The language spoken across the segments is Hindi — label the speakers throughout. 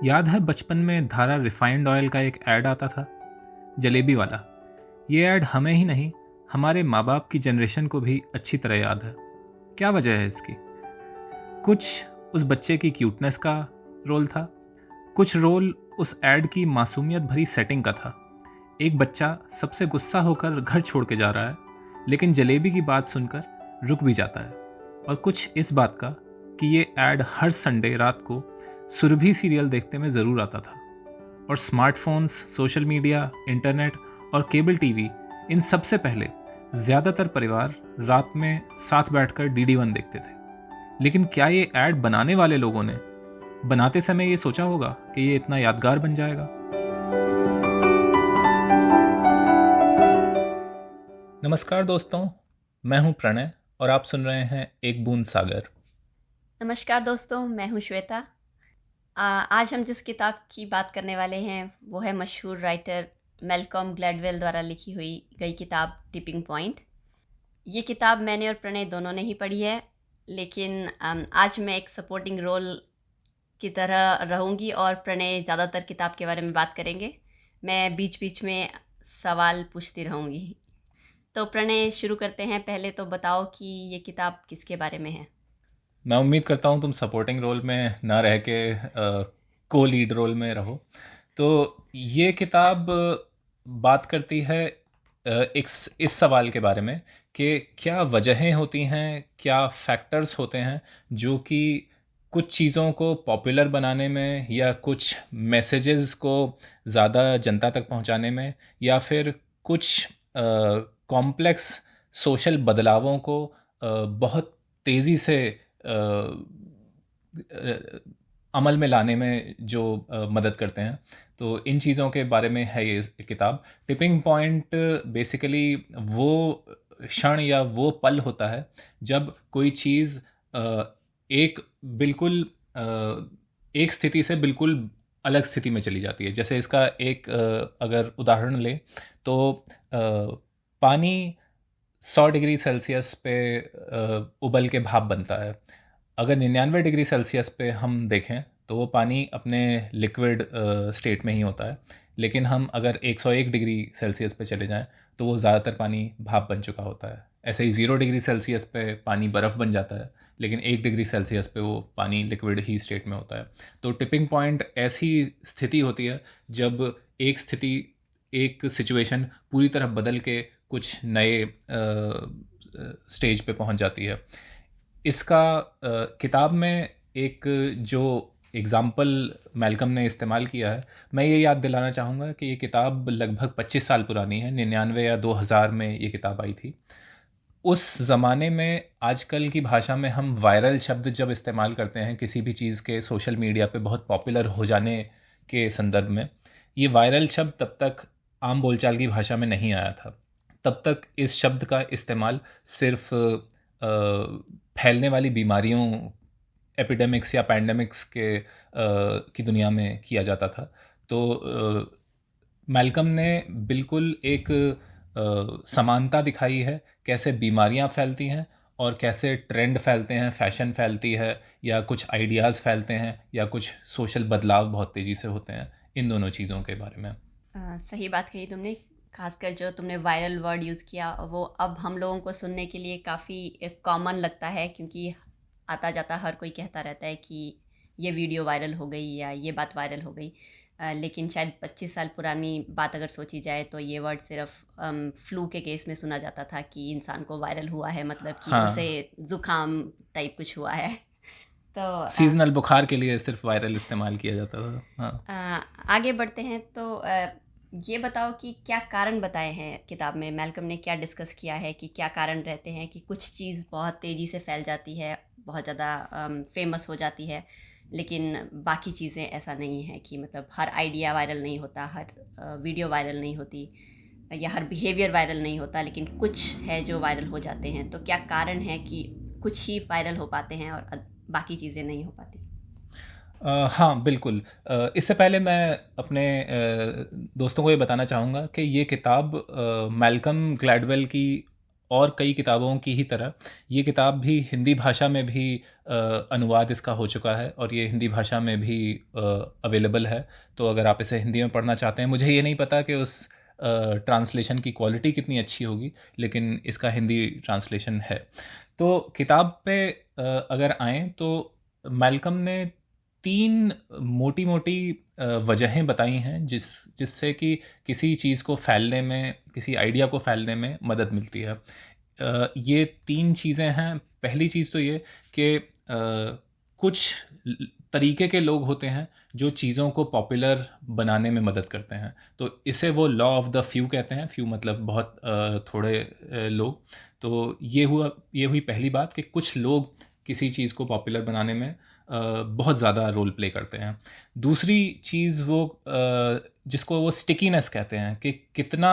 Speaker 1: याद है बचपन में धारा रिफाइंड ऑयल का एक ऐड आता था, जलेबी वाला। ये ऐड हमें ही नहीं, हमारे माँ बाप की जनरेशन को भी अच्छी तरह याद है। क्या वजह है इसकी? कुछ उस बच्चे की क्यूटनेस का रोल था, कुछ रोल उस ऐड की मासूमियत भरी सेटिंग का था। एक बच्चा सबसे गुस्सा होकर घर छोड़ के जा रहा है, लेकिन जलेबी की बात सुनकर रुक भी जाता है। और कुछ इस बात का कि ये ऐड हर संडे रात को सुरभि सीरियल देखते में ज़रूर आता था। और स्मार्टफोन्स, सोशल मीडिया, इंटरनेट और केबल टीवी, इन सब से पहले ज़्यादातर परिवार रात में साथ बैठकर DD1 देखते थे। लेकिन क्या ये ऐड बनाने वाले लोगों ने बनाते समय ये सोचा होगा कि ये इतना यादगार बन जाएगा? नमस्कार दोस्तों, मैं हूं प्रणय और आप सुन रहे हैं एक बूंद सागर।
Speaker 2: नमस्कार दोस्तों, मैं हूँ श्वेता। आज हम जिस किताब की बात करने वाले हैं वो है मशहूर राइटर मैल्कॉम ग्लैडवेल द्वारा लिखी हुई गई किताब टिपिंग पॉइंट। ये किताब मैंने और प्रणय दोनों ने ही पढ़ी है, लेकिन आज मैं एक सपोर्टिंग रोल की तरह रहूँगी और प्रणय ज़्यादातर किताब के बारे में बात करेंगे। मैं बीच बीच में सवाल पूछती रहूँगी। तो प्रणय, शुरू करते हैं। पहले तो बताओ कि ये किताब किसके बारे में है।
Speaker 1: मैं उम्मीद करता हूं तुम सपोर्टिंग रोल में ना रह के को लीड रोल में रहो। तो ये किताब बात करती है इस सवाल के बारे में कि क्या वजहें होती हैं, क्या फैक्टर्स होते हैं जो कि कुछ चीज़ों को पॉपुलर बनाने में या कुछ मैसेजेस को ज़्यादा जनता तक पहुंचाने में या फिर कुछ कॉम्प्लेक्स सोशल बदलावों को बहुत तेज़ी से अमल में लाने में जो मदद करते हैं। तो इन चीज़ों के बारे में है ये किताब। टिपिंग पॉइंट बेसिकली वो क्षण या वो पल होता है जब कोई चीज़ एक बिल्कुल एक स्थिति से बिल्कुल अलग स्थिति में चली जाती है। जैसे इसका एक अगर उदाहरण लें तो पानी 100 डिग्री सेल्सियस पे उबल के भाप बनता है। अगर 99 डिग्री सेल्सियस पे हम देखें तो वो पानी अपने लिक्विड स्टेट में ही होता है। लेकिन हम अगर 101 डिग्री सेल्सियस पे चले जाएं तो वो ज़्यादातर पानी भाप बन चुका होता है। ऐसे ही 0 डिग्री सेल्सियस पे पानी बर्फ़ बन जाता है, लेकिन 1 डिग्री सेल्सियस पे वो पानी लिक्विड ही स्टेट में होता है। तो टिपिंग पॉइंट ऐसी स्थिति होती है जब एक सिचुएशन पूरी तरह बदल के कुछ नए स्टेज पे पहुंच जाती है। इसका किताब में एक जो एग्ज़ाम्पल मैल्कम ने इस्तेमाल किया है, मैं ये याद दिलाना चाहूँगा कि ये किताब लगभग 25 साल पुरानी है। 99 या 2000 में ये किताब आई थी। उस ज़माने में आजकल की भाषा में हम वायरल शब्द जब इस्तेमाल करते हैं किसी भी चीज़ के सोशल मीडिया पे बहुत पॉपुलर हो जाने के संदर्भ में, ये वायरल शब्द तब तक आम बोलचाल की भाषा में नहीं आया था। तब तक इस शब्द का इस्तेमाल सिर्फ फैलने वाली बीमारियों, एपिडेमिक्स या पैंडेमिक्स की दुनिया में किया जाता था। तो मैल्कम ने बिल्कुल एक समानता दिखाई है, कैसे बीमारियां फैलती हैं और कैसे ट्रेंड फैलते हैं, फैशन फैलती है या कुछ आइडियाज़ फैलते हैं या कुछ सोशल बदलाव बहुत तेज़ी से होते हैं। इन दोनों चीज़ों के बारे में
Speaker 2: सही बात कही तुमने। खासकर जो तुमने वायरल वर्ड यूज़ किया वो अब हम लोगों को सुनने के लिए काफ़ी कॉमन लगता है, क्योंकि आता जाता हर कोई कहता रहता है कि ये वीडियो वायरल हो गई या ये बात वायरल हो गई। लेकिन शायद 25 साल पुरानी बात अगर सोची जाए तो ये वर्ड सिर्फ फ्लू के केस में सुना जाता था कि इंसान को वायरल हुआ है, मतलब कि उसे ज़ुकाम टाइप कुछ हुआ है। तो
Speaker 1: सीजनल बुखार के लिए सिर्फ वायरल इस्तेमाल किया जाता था।
Speaker 2: आगे बढ़ते हैं। तो ये बताओ कि क्या कारण बताए हैं किताब में, मैल्कम ने क्या डिस्कस किया है कि क्या कारण रहते हैं कि कुछ चीज़ बहुत तेज़ी से फैल जाती है, बहुत ज़्यादा फेमस हो जाती है, लेकिन बाकी चीज़ें ऐसा नहीं है कि मतलब हर आइडिया वायरल नहीं होता, हर वीडियो वायरल नहीं होती या हर बिहेवियर वायरल नहीं होता, लेकिन कुछ है जो वायरल हो जाते हैं। तो क्या कारण है कि कुछ ही वायरल हो पाते हैं और बाकी चीज़ें नहीं हो पाती?
Speaker 1: हाँ बिल्कुल। इससे पहले मैं अपने दोस्तों को ये बताना चाहूँगा कि ये किताब मैल्कम ग्लैडवेल की और कई किताबों की ही तरह ये किताब भी हिंदी भाषा में भी अनुवाद इसका हो चुका है और ये हिंदी भाषा में भी अवेलेबल है। तो अगर आप इसे हिंदी में पढ़ना चाहते हैं, मुझे ये नहीं पता कि उस ट्रांसलेशन की क्वालिटी कितनी अच्छी होगी, लेकिन इसका हिंदी ट्रांसलेशन है। तो किताब पे अगर आएँ तो मैल्कम ने 3 मोटी-मोटी वजहें बताई हैं जिससे कि किसी चीज़ को फैलने में, किसी आइडिया को फैलने में मदद मिलती है। ये 3 चीज़ें हैं। पहली चीज़ तो ये कि कुछ तरीके के लोग होते हैं जो चीज़ों को पॉपुलर बनाने में मदद करते हैं। तो इसे वो लॉ ऑफ द फ्यू कहते हैं। फ्यू मतलब बहुत थोड़े लोग। तो ये हुई पहली बात कि कुछ लोग किसी चीज़ को पॉपुलर बनाने में बहुत ज़्यादा रोल प्ले करते हैं। दूसरी चीज़ जिसको वो स्टिकीनेस कहते हैं कि कितना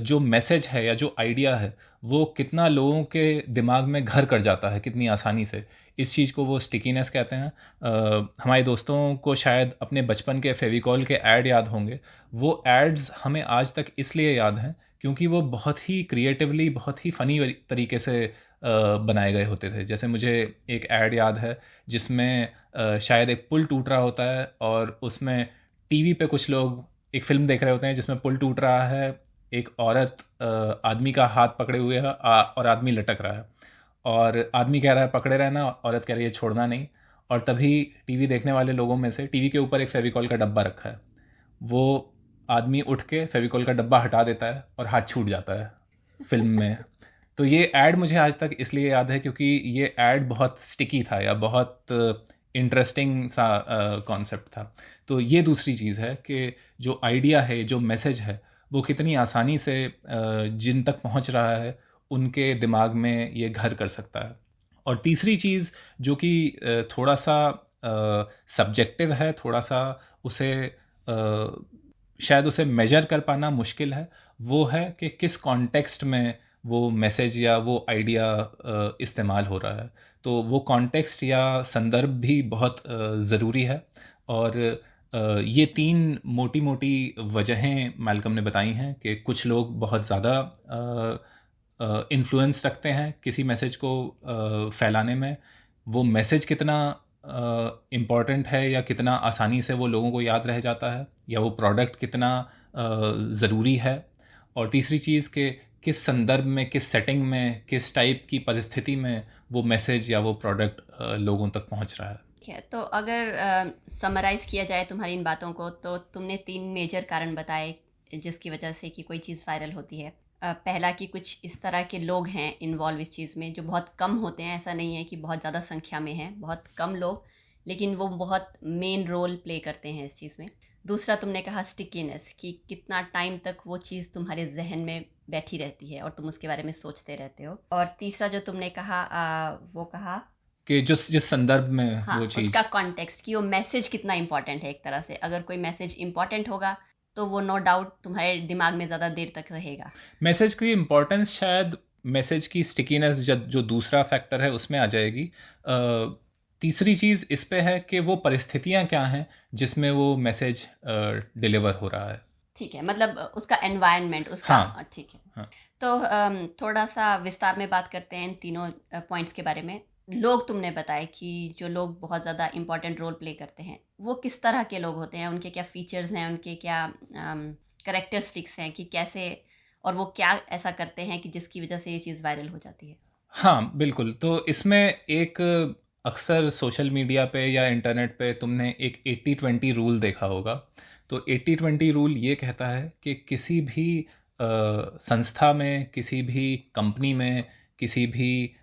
Speaker 1: जो मैसेज है या जो आइडिया है वो कितना लोगों के दिमाग में घर कर जाता है कितनी आसानी से, इस चीज़ को वो स्टिकीनेस कहते हैं। हमारे दोस्तों को शायद अपने बचपन के फेविकॉल के ऐड याद होंगे। वो एड्स हमें आज तक इसलिए याद हैं क्योंकि वो बहुत ही क्रिएटिवली, बहुत ही फ़नी तरीके से बनाए गए होते थे। जैसे मुझे एक ऐड याद है जिसमें शायद एक पुल टूट रहा होता है और उसमें टीवी पे कुछ लोग एक फ़िल्म देख रहे होते हैं जिसमें पुल टूट रहा है, एक औरत आदमी का हाथ पकड़े हुए है और आदमी लटक रहा है और आदमी कह रहा है पकड़े रहना, औरत कह रही है छोड़ना नहीं। और तभी टीवी देखने वाले लोगों में से, टीवी के ऊपर एक फेविकॉल का डब्बा रखा है, वो आदमी उठ के फेविकॉल का डब्बा हटा देता है और हाथ छूट जाता है फिल्म में। तो ये ऐड मुझे आज तक इसलिए याद है क्योंकि ये ऐड बहुत स्टिकी था या बहुत इंटरेस्टिंग सा कॉन्सेप्ट था। तो ये दूसरी चीज़ है कि जो आइडिया है, जो मैसेज है, वो कितनी आसानी से जिन तक पहुंच रहा है उनके दिमाग में ये घर कर सकता है। और तीसरी चीज़ जो कि थोड़ा सा सब्जेक्टिव है, थोड़ा सा उसे शायद उसे मेजर कर पाना मुश्किल है, वो है कि किस कॉन्टेक्स्ट में वो मैसेज या वो आइडिया इस्तेमाल हो रहा है। तो वो कॉन्टेक्स्ट या संदर्भ भी बहुत ज़रूरी है। और ये 3 मोटी वजहें मैल्कम ने बताई हैं कि कुछ लोग बहुत ज़्यादा इन्फ्लुएंस रखते हैं किसी मैसेज को फैलाने में। वो मैसेज कितना इम्पॉर्टेंट है या कितना आसानी से वो लोगों को याद रह जाता है, या वो प्रोडक्ट कितना ज़रूरी है। और तीसरी चीज़ कि किस संदर्भ में, किस सेटिंग में, किस टाइप की परिस्थिति में वो मैसेज या वो प्रोडक्ट लोगों तक पहुंच रहा है।
Speaker 2: ठीक है, तो अगर समराइज़ किया जाए तुम्हारी इन बातों को, तो तुमने 3 मेजर कारण बताए जिसकी वजह से कि कोई चीज़ वायरल होती है। पहला कि कुछ इस तरह के लोग हैं इन्वॉल्व इस चीज़ में जो बहुत कम होते हैं, ऐसा नहीं है कि बहुत ज़्यादा संख्या में हैं, बहुत कम लोग, लेकिन वो बहुत मेन रोल प्ले करते हैं इस चीज़ में। दूसरा तुमने कहा स्टिकीनेस, कि कितना टाइम तक वो चीज़ तुम्हारे जहन में बैठी रहती है और तुम उसके बारे में सोचते रहते हो। और तीसरा जो तुमने कहा वो कहा
Speaker 1: कि जिस संदर्भ में
Speaker 2: हाँ,
Speaker 1: वो चीज़,
Speaker 2: उसका कॉन्टेक्स्ट, कि वो मैसेज कितना इंपॉर्टेंट है। एक तरह से अगर कोई मैसेज इंपॉर्टेंट होगा तो वो नो डाउट तुम्हारे दिमाग में ज़्यादा देर तक रहेगा।
Speaker 1: मैसेज की इम्पोर्टेंस शायद मैसेज की स्टिकीनेस जो दूसरा फैक्टर है उसमें आ जाएगी। तीसरी चीज़ इस पे है कि वो परिस्थितियाँ क्या हैं जिसमें वो मैसेज डिलीवर हो रहा है।
Speaker 2: ठीक है, मतलब उसका एनवायरनमेंट, उसका
Speaker 1: हाँ,
Speaker 2: ठीक है।
Speaker 1: हाँ।
Speaker 2: तो थोड़ा सा विस्तार में बात करते हैं इन तीनों पॉइंट्स के बारे में। लोग तुमने बताए कि जो लोग बहुत ज़्यादा इम्पोर्टेंट रोल प्ले करते हैं, वो किस तरह के लोग होते हैं, उनके क्या फीचर्स हैं, उनके क्या करेक्टरिस्टिक्स हैं, कि कैसे और वो क्या ऐसा करते हैं कि जिसकी वजह से ये चीज़ वायरल हो जाती है।
Speaker 1: हाँ, बिल्कुल। तो इसमें एक अक्सर सोशल मीडिया पे या इंटरनेट पे तुमने एक 80-20 रूल देखा होगा। तो 80-20 रूल ये कहता है कि किसी भी संस्था में, किसी भी कंपनी में, किसी भी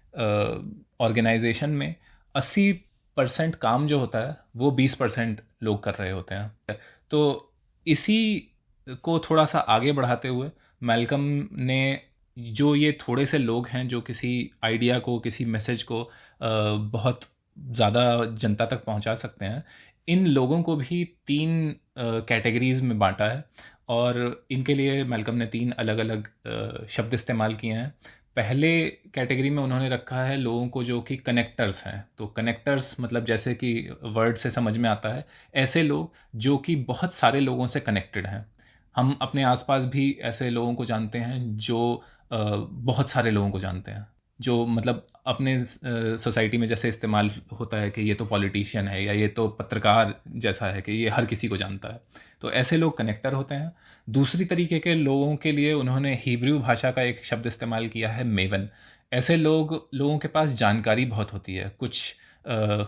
Speaker 1: ऑर्गेनाइजेशन में 80% काम जो होता है वो 20% लोग कर रहे होते हैं। तो इसी को थोड़ा सा आगे बढ़ाते हुए मैल्कम ने जो ये थोड़े से लोग हैं जो किसी आइडिया को, किसी मैसेज को बहुत ज़्यादा जनता तक पहुंचा सकते हैं, इन लोगों को भी 3 कैटेगरीज में बांटा है। और इनके लिए मैल्कम ने 3 अलग अलग शब्द इस्तेमाल किए हैं। पहले कैटेगरी में उन्होंने रखा है लोगों को जो कि कनेक्टर्स हैं। तो कनेक्टर्स मतलब जैसे कि वर्ड से समझ में आता है, ऐसे लोग जो कि बहुत सारे लोगों से कनेक्टेड हैं। हम अपने आसपास भी ऐसे लोगों को जानते हैं जो बहुत सारे लोगों को जानते हैं, जो मतलब अपने सोसाइटी में जैसे इस्तेमाल होता है कि ये तो पॉलिटिशियन है या ये तो पत्रकार जैसा है कि ये हर किसी को जानता है। तो ऐसे लोग कनेक्टर होते हैं। दूसरी तरीके के लोगों के लिए उन्होंने हिब्रू भाषा का एक शब्द इस्तेमाल किया है, मेवन। ऐसे लोगों के पास जानकारी बहुत होती है, कुछ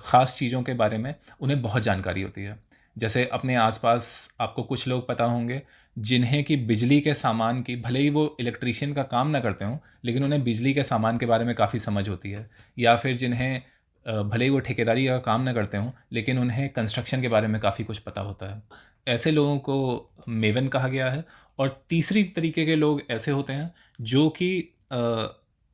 Speaker 1: ख़ास चीज़ों के बारे में उन्हें बहुत जानकारी होती है। जैसे अपने आसपास आपको कुछ लोग पता होंगे जिन्हें कि बिजली के सामान की, भले ही वो इलेक्ट्रीशियन का काम ना करते हों, लेकिन उन्हें बिजली के सामान के बारे में काफ़ी समझ होती है। या फिर जिन्हें भले ही वो ठेकेदारी का काम ना करते हों, लेकिन उन्हें कंस्ट्रक्शन के बारे में काफ़ी कुछ पता होता है। ऐसे लोगों को मेवन कहा गया है। और तीसरी तरीके के लोग ऐसे होते हैं जो कि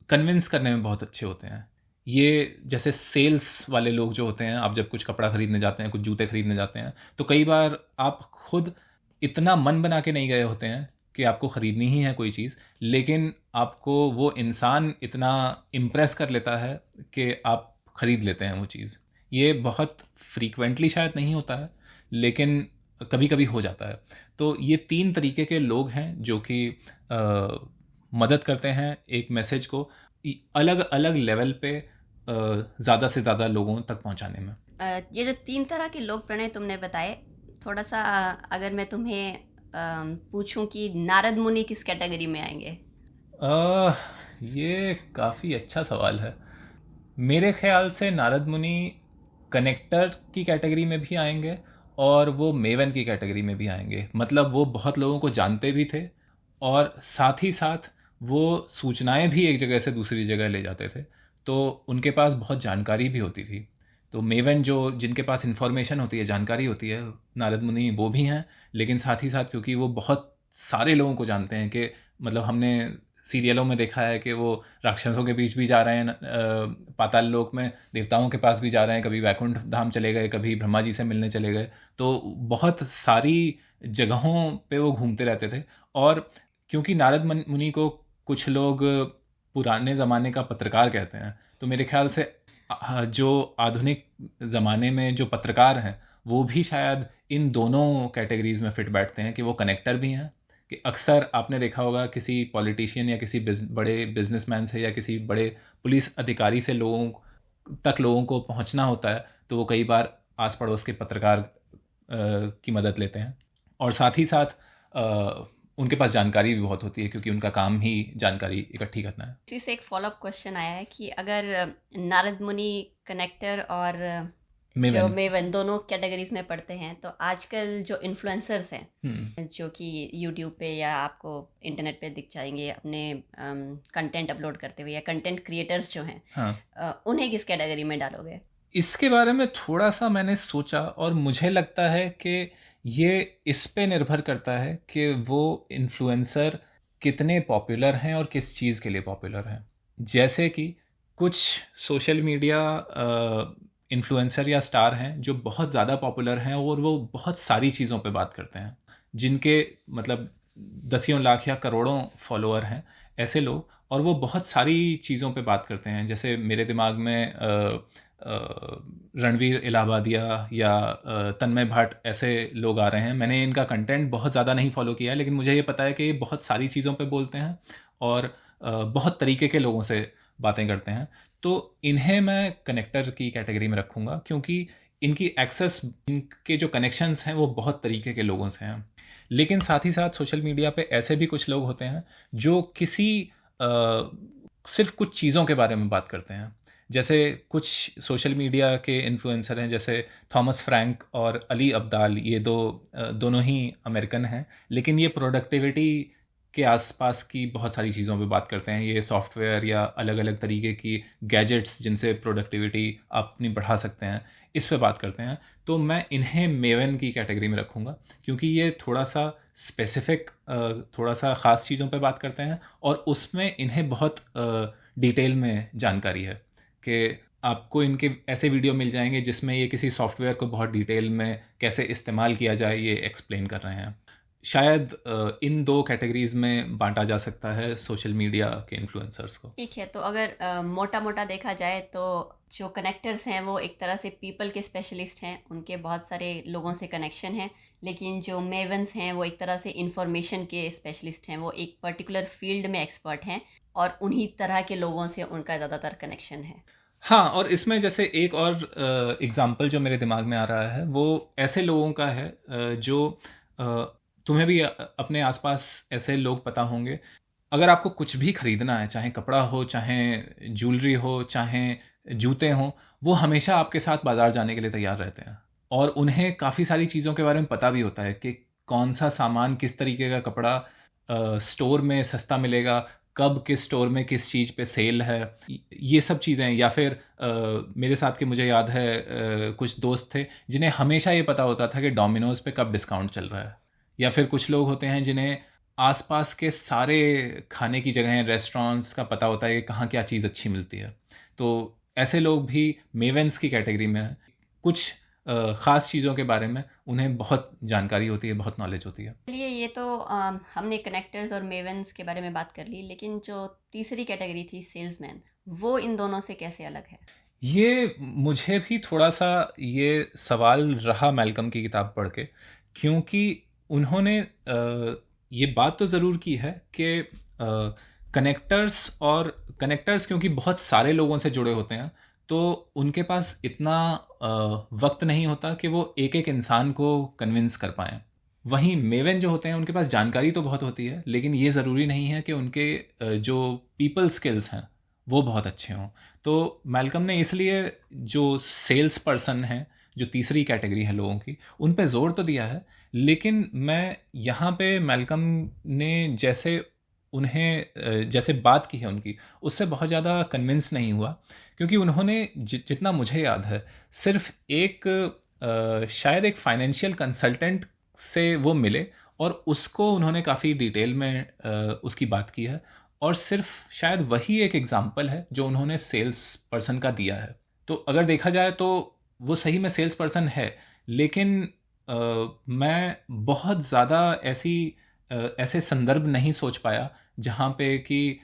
Speaker 1: कन्विंस करने में बहुत अच्छे होते हैं। ये जैसे सेल्स वाले लोग जो होते हैं, आप जब कुछ कपड़ा खरीदने जाते हैं, कुछ जूते खरीदने जाते हैं, तो कई बार आप खुद इतना मन बना के नहीं गए होते हैं कि आपको ख़रीदनी ही है कोई चीज़, लेकिन आपको वो इंसान इतना इम्प्रेस कर लेता है कि आप ख़रीद लेते हैं वो चीज़। ये बहुत फ्रीक्वेंटली शायद नहीं होता है, लेकिन कभी कभी हो जाता है। तो ये 3 तरीके के लोग हैं जो कि मदद करते हैं एक मैसेज को अलग अलग लेवल पे ज़्यादा से ज़्यादा लोगों तक पहुंचाने में।
Speaker 2: ये जो 3 तरह के लोग प्रणय तुमने बताए, थोड़ा सा अगर मैं तुम्हें पूछूं कि नारद मुनि किस कैटेगरी में आएंगे?
Speaker 1: ये काफ़ी अच्छा सवाल है। मेरे ख्याल से नारद मुनि कनेक्टर की कैटेगरी में भी आएंगे और वो मेवन की कैटेगरी में भी आएंगे। मतलब वो बहुत लोगों को जानते भी थे और साथ ही साथ वो सूचनाएं भी एक जगह से दूसरी जगह ले जाते थे, तो उनके पास बहुत जानकारी भी होती थी। तो मेवन जो जिनके पास इन्फॉर्मेशन होती है, जानकारी होती है, नारद मुनि वो भी हैं। लेकिन साथ ही साथ क्योंकि वो बहुत सारे लोगों को जानते हैं कि मतलब हमने सीरियलों में देखा है कि वो राक्षसों के बीच भी जा रहे हैं, पाताल लोक में देवताओं के पास भी जा रहे हैं, कभी वैकुंठ धाम चले गए, कभी ब्रह्मा जी से मिलने चले गए। तो बहुत सारी जगहों पे वो घूमते रहते थे। और क्योंकि नारद मुनि को कुछ लोग पुराने ज़माने का पत्रकार कहते हैं, तो मेरे ख्याल से जो आधुनिक ज़माने में जो पत्रकार हैं वो भी शायद इन दोनों कैटेगरीज में फिट बैठते हैं कि वो कनेक्टर भी हैं। कि अक्सर आपने देखा होगा किसी पॉलिटिशियन या किसी बड़े बिजनेसमैन से या किसी बड़े पुलिस अधिकारी से लोगों को पहुंचना होता है, तो वो कई बार आस पड़ोस के पत्रकार की मदद लेते हैं। और साथ ही साथ उनके पास जानकारी भी बहुत होती है क्योंकि उनका काम ही जानकारी इकट्ठी करना है।
Speaker 2: इसी से एक फॉलोअप क्वेश्चन आया है कि अगर नारद मुनि कनेक्टर और जो मेवन दोनों कैटेगरीज में पढ़ते हैं, तो आजकल जो इन्फ्लुएंसर्स हैं जो कि यूट्यूब पे या आपको इंटरनेट पे दिख जाएंगे अपने कंटेंट अपलोड करते हुए, या कंटेंट क्रिएटर्स जो हैं,
Speaker 1: हाँ,
Speaker 2: उन्हें किस कैटेगरी में डालोगे?
Speaker 1: इसके बारे में थोड़ा सा मैंने सोचा और मुझे लगता है कि ये इस पे निर्भर करता है कि वो इन्फ्लुएंसर कितने पॉपुलर हैं और किस चीज़ के लिए पॉपुलर हैं। जैसे कि कुछ सोशल मीडिया इन्फ्लुएंसर या स्टार हैं जो बहुत ज़्यादा पॉपुलर हैं और वो बहुत सारी चीज़ों पे बात करते हैं, जिनके मतलब दसियों लाख या करोड़ों फॉलोअर हैं ऐसे लोग, और वो बहुत सारी चीज़ों पे बात करते हैं। जैसे मेरे दिमाग में रणवीर इलाहाबादिया या तन्मय भाट ऐसे लोग आ रहे हैं। मैंने इनका कंटेंट बहुत ज़्यादा नहीं फॉलो किया है, लेकिन मुझे ये पता है कि ये बहुत सारी चीज़ों पे बोलते हैं और बहुत तरीके के लोगों से बातें करते हैं। तो इन्हें मैं कनेक्टर की कैटेगरी में रखूँगा क्योंकि इनकी एक्सेस, इनके जो कनेक्शंस हैं वो बहुत तरीके के लोगों से हैं। लेकिन साथ ही साथ सोशल मीडिया पे ऐसे भी कुछ लोग होते हैं जो किसी सिर्फ कुछ चीज़ों के बारे में बात करते हैं। जैसे कुछ सोशल मीडिया के इन्फ्लुएंसर हैं जैसे थॉमस फ्रैंक और अली अब्दाल, ये दोनों ही अमेरिकन हैं, लेकिन ये प्रोडक्टिविटी के आसपास की बहुत सारी चीज़ों पे बात करते हैं। ये सॉफ्टवेयर या अलग अलग तरीके की गैजेट्स जिनसे प्रोडक्टिविटी आप अपनी बढ़ा सकते हैं, इस पे बात करते हैं। तो मैं इन्हें मेवन की कैटेगरी में रखूँगा क्योंकि ये थोड़ा सा स्पेसिफिक, थोड़ा सा ख़ास चीज़ों पे बात करते हैं और उसमें इन्हें बहुत डिटेल में जानकारी है कि आपको इनके ऐसे वीडियो मिल जाएंगे जिसमें ये किसी सॉफ्टवेयर को बहुत डिटेल में कैसे इस्तेमाल किया जाए ये एक्सप्लेन कर रहे हैं। शायद इन दो कैटेगरीज में बांटा जा सकता है सोशल मीडिया के इन्फ्लुएंसर्स को।
Speaker 2: ठीक है, तो अगर मोटा मोटा देखा जाए तो जो कनेक्टर्स हैं वो एक तरह से पीपल के स्पेशलिस्ट हैं, उनके बहुत सारे लोगों से कनेक्शन है। लेकिन जो मेवंस हैं वो एक तरह से इंफॉर्मेशन के स्पेशलिस्ट हैं, वो एक पर्टिकुलर फील्ड में एक्सपर्ट हैं और उन्हीं तरह के लोगों से उनका ज़्यादातर कनेक्शन है।
Speaker 1: हाँ, और इसमें जैसे एक और एग्जांपल जो मेरे दिमाग में आ रहा है वो ऐसे लोगों का है जो अ, तुम्हें भी अपने आसपास ऐसे लोग पता होंगे। अगर आपको कुछ भी खरीदना है, चाहे कपड़ा हो, चाहे ज्वेलरी हो, चाहे जूते हों, वो हमेशा आपके साथ बाजार जाने के लिए तैयार रहते हैं और उन्हें काफ़ी सारी चीज़ों के बारे में पता भी होता है कि कौन सा सामान, किस तरीके का कपड़ा स्टोर में सस्ता मिलेगा, कब किस स्टोर में किस चीज़ पे सेल है, ये सब चीज़ें। या फिर मेरे साथ के मुझे याद है कुछ दोस्त थे जिन्हें हमेशा ये पता होता था कि डोमिनोज़ पे कब डिस्काउंट चल रहा है। या फिर कुछ लोग होते हैं जिन्हें आसपास के सारे खाने की जगहें, रेस्टोरेंट्स का पता होता है कि कहाँ क्या चीज़ अच्छी मिलती है। तो ऐसे लोग भी मेवेंस की कैटेगरी में हैं। कुछ ख़ास चीज़ों के बारे में उन्हें बहुत जानकारी होती है, बहुत नॉलेज होती है।
Speaker 2: चलिए, ये तो हमने कनेक्टर्स और मेवंस के बारे में बात कर ली, लेकिन जो तीसरी कैटेगरी थी सेल्समैन, वो इन दोनों से कैसे अलग है?
Speaker 1: ये मुझे भी थोड़ा सा ये सवाल रहा मैल्कम की किताब पढ़ के, क्योंकि उन्होंने ये बात तो ज़रूर की है कि कनेक्टर्स क्योंकि बहुत सारे लोगों से जुड़े होते हैं, तो उनके पास इतना वक्त नहीं होता कि वो एक एक इंसान को कन्विंस कर पाएँ। वहीं मेवन जो होते हैं उनके पास जानकारी तो बहुत होती है, लेकिन ये ज़रूरी नहीं है कि उनके जो पीपल स्किल्स हैं वो बहुत अच्छे हों। तो मैल्कम ने इसलिए जो सेल्स पर्सन हैं, जो तीसरी कैटेगरी है लोगों की, उन पे ज़ोर तो दिया है। लेकिन मैं यहाँ पे मैल्कम ने जैसे उन्हें जैसे बात की है उनकी, उससे बहुत ज़्यादा कन्विंस नहीं हुआ, क्योंकि उन्होंने जितना मुझे याद है सिर्फ एक शायद एक फाइनेंशियल कंसल्टेंट से वो मिले और उसको उन्होंने काफ़ी डिटेल में उसकी बात की है, और सिर्फ शायद वही एक एग्जाम्पल है जो उन्होंने सेल्स पर्सन का दिया है। तो अगर देखा जाए तो वो सही में सेल्स पर्सन है, लेकिन मैं बहुत ज़्यादा ऐसे संदर्भ नहीं सोच पाया जहाँ पे कि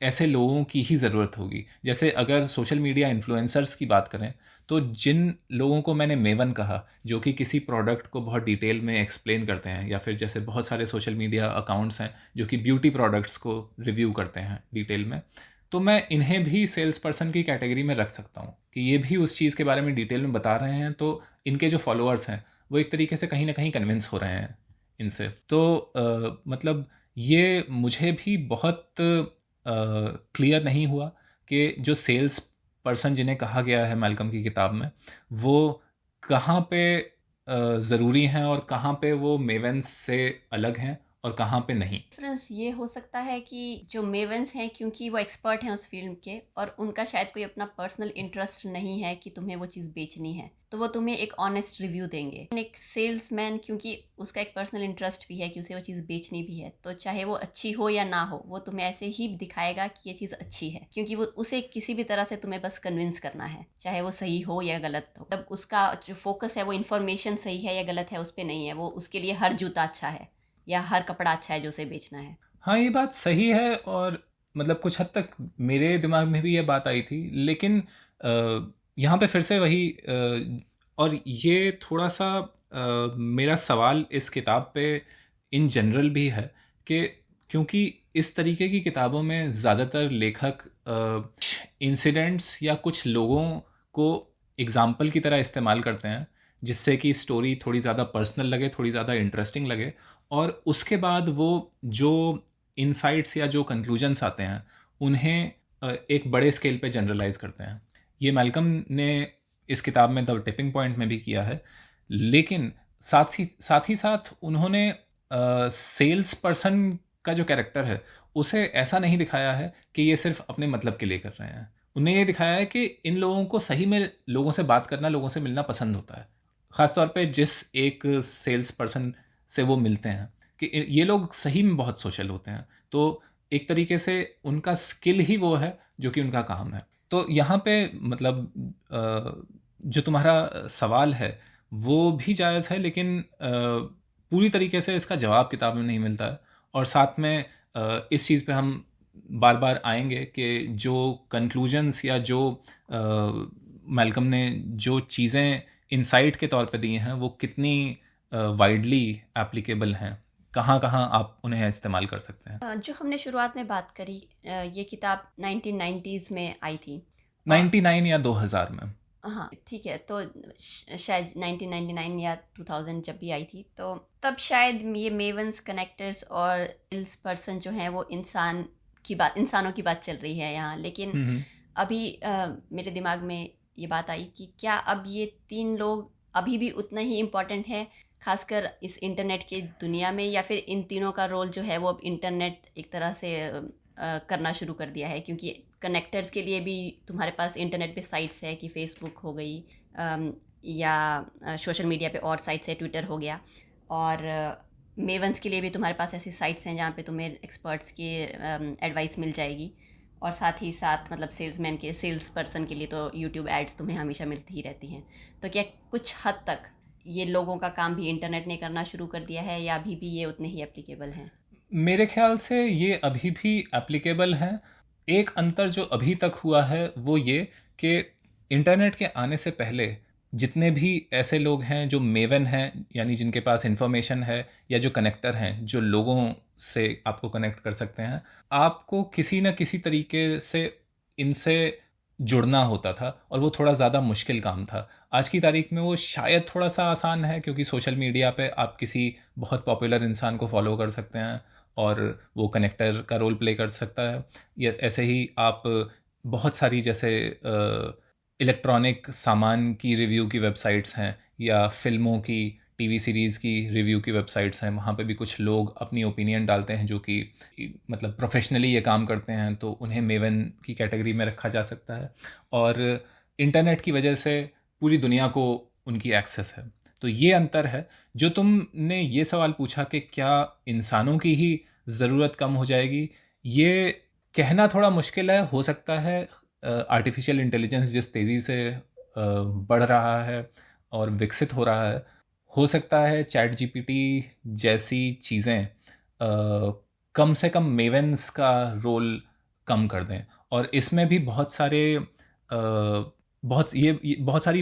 Speaker 1: ऐसे लोगों की ही ज़रूरत होगी। जैसे अगर सोशल मीडिया इन्फ्लुएंसर्स की बात करें, तो जिन लोगों को मैंने मेवन कहा, जो कि किसी प्रोडक्ट को बहुत डिटेल में एक्सप्लेन करते हैं, या फिर जैसे बहुत सारे सोशल मीडिया अकाउंट्स हैं जो कि ब्यूटी प्रोडक्ट्स को रिव्यू करते हैं डिटेल में, तो मैं इन्हें भी सेल्स पर्सन की कैटेगरी में रख सकता हूँ कि ये भी उस चीज़ के बारे में डिटेल में बता रहे हैं। तो इनके जो फॉलोअर्स हैं वो एक तरीके से कहीं ना कहीं कन्विंस हो रहे हैं इनसे। तो मतलब ये मुझे भी बहुत क्लियर नहीं हुआ कि जो सेल्स पर्सन जिन्हें कहा गया है मैल्कम की किताब में, वो कहाँ पे ज़रूरी हैं और कहाँ पे वो मेवेंस से अलग हैं और कहाँ पे नहीं।
Speaker 2: डिफरेंस ये हो सकता है कि जो मेवंस हैं, क्योंकि वो एक्सपर्ट हैं उस फील्ड के और उनका शायद कोई अपना पर्सनल इंटरेस्ट नहीं है कि तुम्हें वो चीज़ बेचनी है, तो वो तुम्हें एक ऑनेस्ट रिव्यू देंगे। एक सेल्समैन, क्योंकि उसका एक पर्सनल इंटरेस्ट भी है कि उसे वो चीज़ बेचनी भी है, तो चाहे वो अच्छी हो या ना हो, वो तुम्हें ऐसे ही दिखाएगा कि ये चीज़ अच्छी है, क्योंकि वो उसे किसी भी तरह से तुम्हें बस कन्विंस करना है, चाहे वो सही हो या गलत हो। तब उसका जो फोकस है वो इन्फॉर्मेशन सही है या गलत है उस पर नहीं है, वो उसके लिए हर जूता अच्छा है या हर कपड़ा अच्छा है जो उसे बेचना है।
Speaker 1: हाँ, ये बात सही है, और मतलब कुछ हद तक मेरे दिमाग में भी ये बात आई थी, लेकिन यहाँ पे फिर से वही और ये थोड़ा सा मेरा सवाल इस किताब पे इन जनरल भी है कि क्योंकि इस तरीके की किताबों में ज़्यादातर लेखक इंसिडेंट्स या कुछ लोगों को एग्ज़ाम्पल की तरह इस्तेमाल करते हैं, जिससे कि स्टोरी थोड़ी ज़्यादा पर्सनल लगे, थोड़ी ज़्यादा इंटरेस्टिंग लगे, और उसके बाद वो जो इनसाइट्स या जो कंक्लूजन्स आते हैं उन्हें एक बड़े स्केल पे जनरलाइज करते हैं। ये मैल्कम ने इस किताब में द टिपिंग पॉइंट में भी किया है, लेकिन साथ ही साथ उन्होंने सेल्स पर्सन का जो कैरेक्टर है उसे ऐसा नहीं दिखाया है कि ये सिर्फ अपने मतलब के लिए कर रहे हैं। उन्हें ये दिखाया है कि इन लोगों को सही में लोगों से बात करना, लोगों से मिलना पसंद होता है, ख़ासतौर पे जिस एक सेल्स पर्सन से वो मिलते हैं, कि ये लोग सही में बहुत सोशल होते हैं। तो एक तरीके से उनका स्किल ही वो है जो कि उनका काम है। तो यहाँ पे मतलब जो तुम्हारा सवाल है वो भी जायज़ है, लेकिन पूरी तरीके से इसका जवाब किताब में नहीं मिलता है। और साथ में इस चीज़ पे हम बार बार आएंगे कि जो कंक्लूजन्स या जो मैल्कम ने जो चीज़ें इंसाइट के तौर पे दी हैं वो कितनी वाइडली एप्लीकेबल हैं, कहाँ कहाँ आप उन्हें इस्तेमाल कर सकते हैं।
Speaker 2: जो हमने शुरुआत में बात करी, ये किताब 1990s में आई थी।
Speaker 1: 99 या 2000 में।
Speaker 2: हाँ ठीक है, तो शायद 1999 या 2000 जब भी आई थी, तो तब शायद ये मेवंस, कनेक्टर्स और सेल्स पर्सन जो हैं वो इंसानों की बात चल रही है यहाँ। लेकिन अभी मेरे दिमाग में ये बात आई कि क्या अब ये 3 लोग अभी भी उतना ही इम्पोर्टेंट है, खासकर इस इंटरनेट की दुनिया में, या फिर इन तीनों का रोल जो है वो अब इंटरनेट एक तरह से करना शुरू कर दिया है? क्योंकि कनेक्टर्स के लिए भी तुम्हारे पास इंटरनेट पे साइट्स है कि फेसबुक हो गई, या सोशल मीडिया पे और साइट्स है, ट्विटर हो गया, और मेवंस के लिए भी तुम्हारे पास ऐसी साइट्स हैं जहाँ पे तुम्हें एक्सपर्ट्स की एडवाइस मिल जाएगी। और साथ ही साथ मतलब सेल्स पर्सन के लिए तो यूट्यूब एड्स तुम्हें हमेशा मिलती ही रहती हैं। तो क्या कुछ हद तक ये लोगों का काम भी इंटरनेट ने करना शुरू कर दिया है, या अभी भी ये उतने ही एप्लीकेबल हैं?
Speaker 1: मेरे ख्याल से ये अभी भी एप्लीकेबल हैं। एक अंतर जो अभी तक हुआ है वो ये कि इंटरनेट के आने से पहले जितने भी ऐसे लोग हैं जो मेवन हैं, यानी जिनके पास इंफॉर्मेशन है, या जो कनेक्टर हैं जो लोगों से आपको कनेक्ट कर सकते हैं, आपको किसी न किसी तरीके से इनसे जुड़ना होता था, और वो थोड़ा ज़्यादा मुश्किल काम था। आज की तारीख में वो शायद थोड़ा सा आसान है, क्योंकि सोशल मीडिया पे आप किसी बहुत पॉपुलर इंसान को फॉलो कर सकते हैं और वो कनेक्टर का रोल प्ले कर सकता है। या ऐसे ही आप बहुत सारी जैसे इलेक्ट्रॉनिक सामान की रिव्यू की वेबसाइट्स हैं, या फिल्मों की, टीवी सीरीज़ की रिव्यू की वेबसाइट्स हैं, वहाँ पे भी कुछ लोग अपनी ओपिनियन डालते हैं जो कि मतलब प्रोफेशनली ये काम करते हैं, तो उन्हें मेवन की कैटेगरी में रखा जा सकता है। और इंटरनेट की वजह से पूरी दुनिया को उनकी एक्सेस है। तो ये अंतर है। जो तुमने ये सवाल पूछा कि क्या इंसानों की ही ज़रूरत कम हो जाएगी, ये कहना थोड़ा मुश्किल है। हो सकता है आर्टिफिशियल इंटेलिजेंस जिस तेज़ी से बढ़ रहा है और विकसित हो रहा है, हो सकता है चैट जीपीटी जैसी चीज़ें कम से कम मेवेंस का रोल कम कर दें। और इसमें भी बहुत सारे बहुत सारे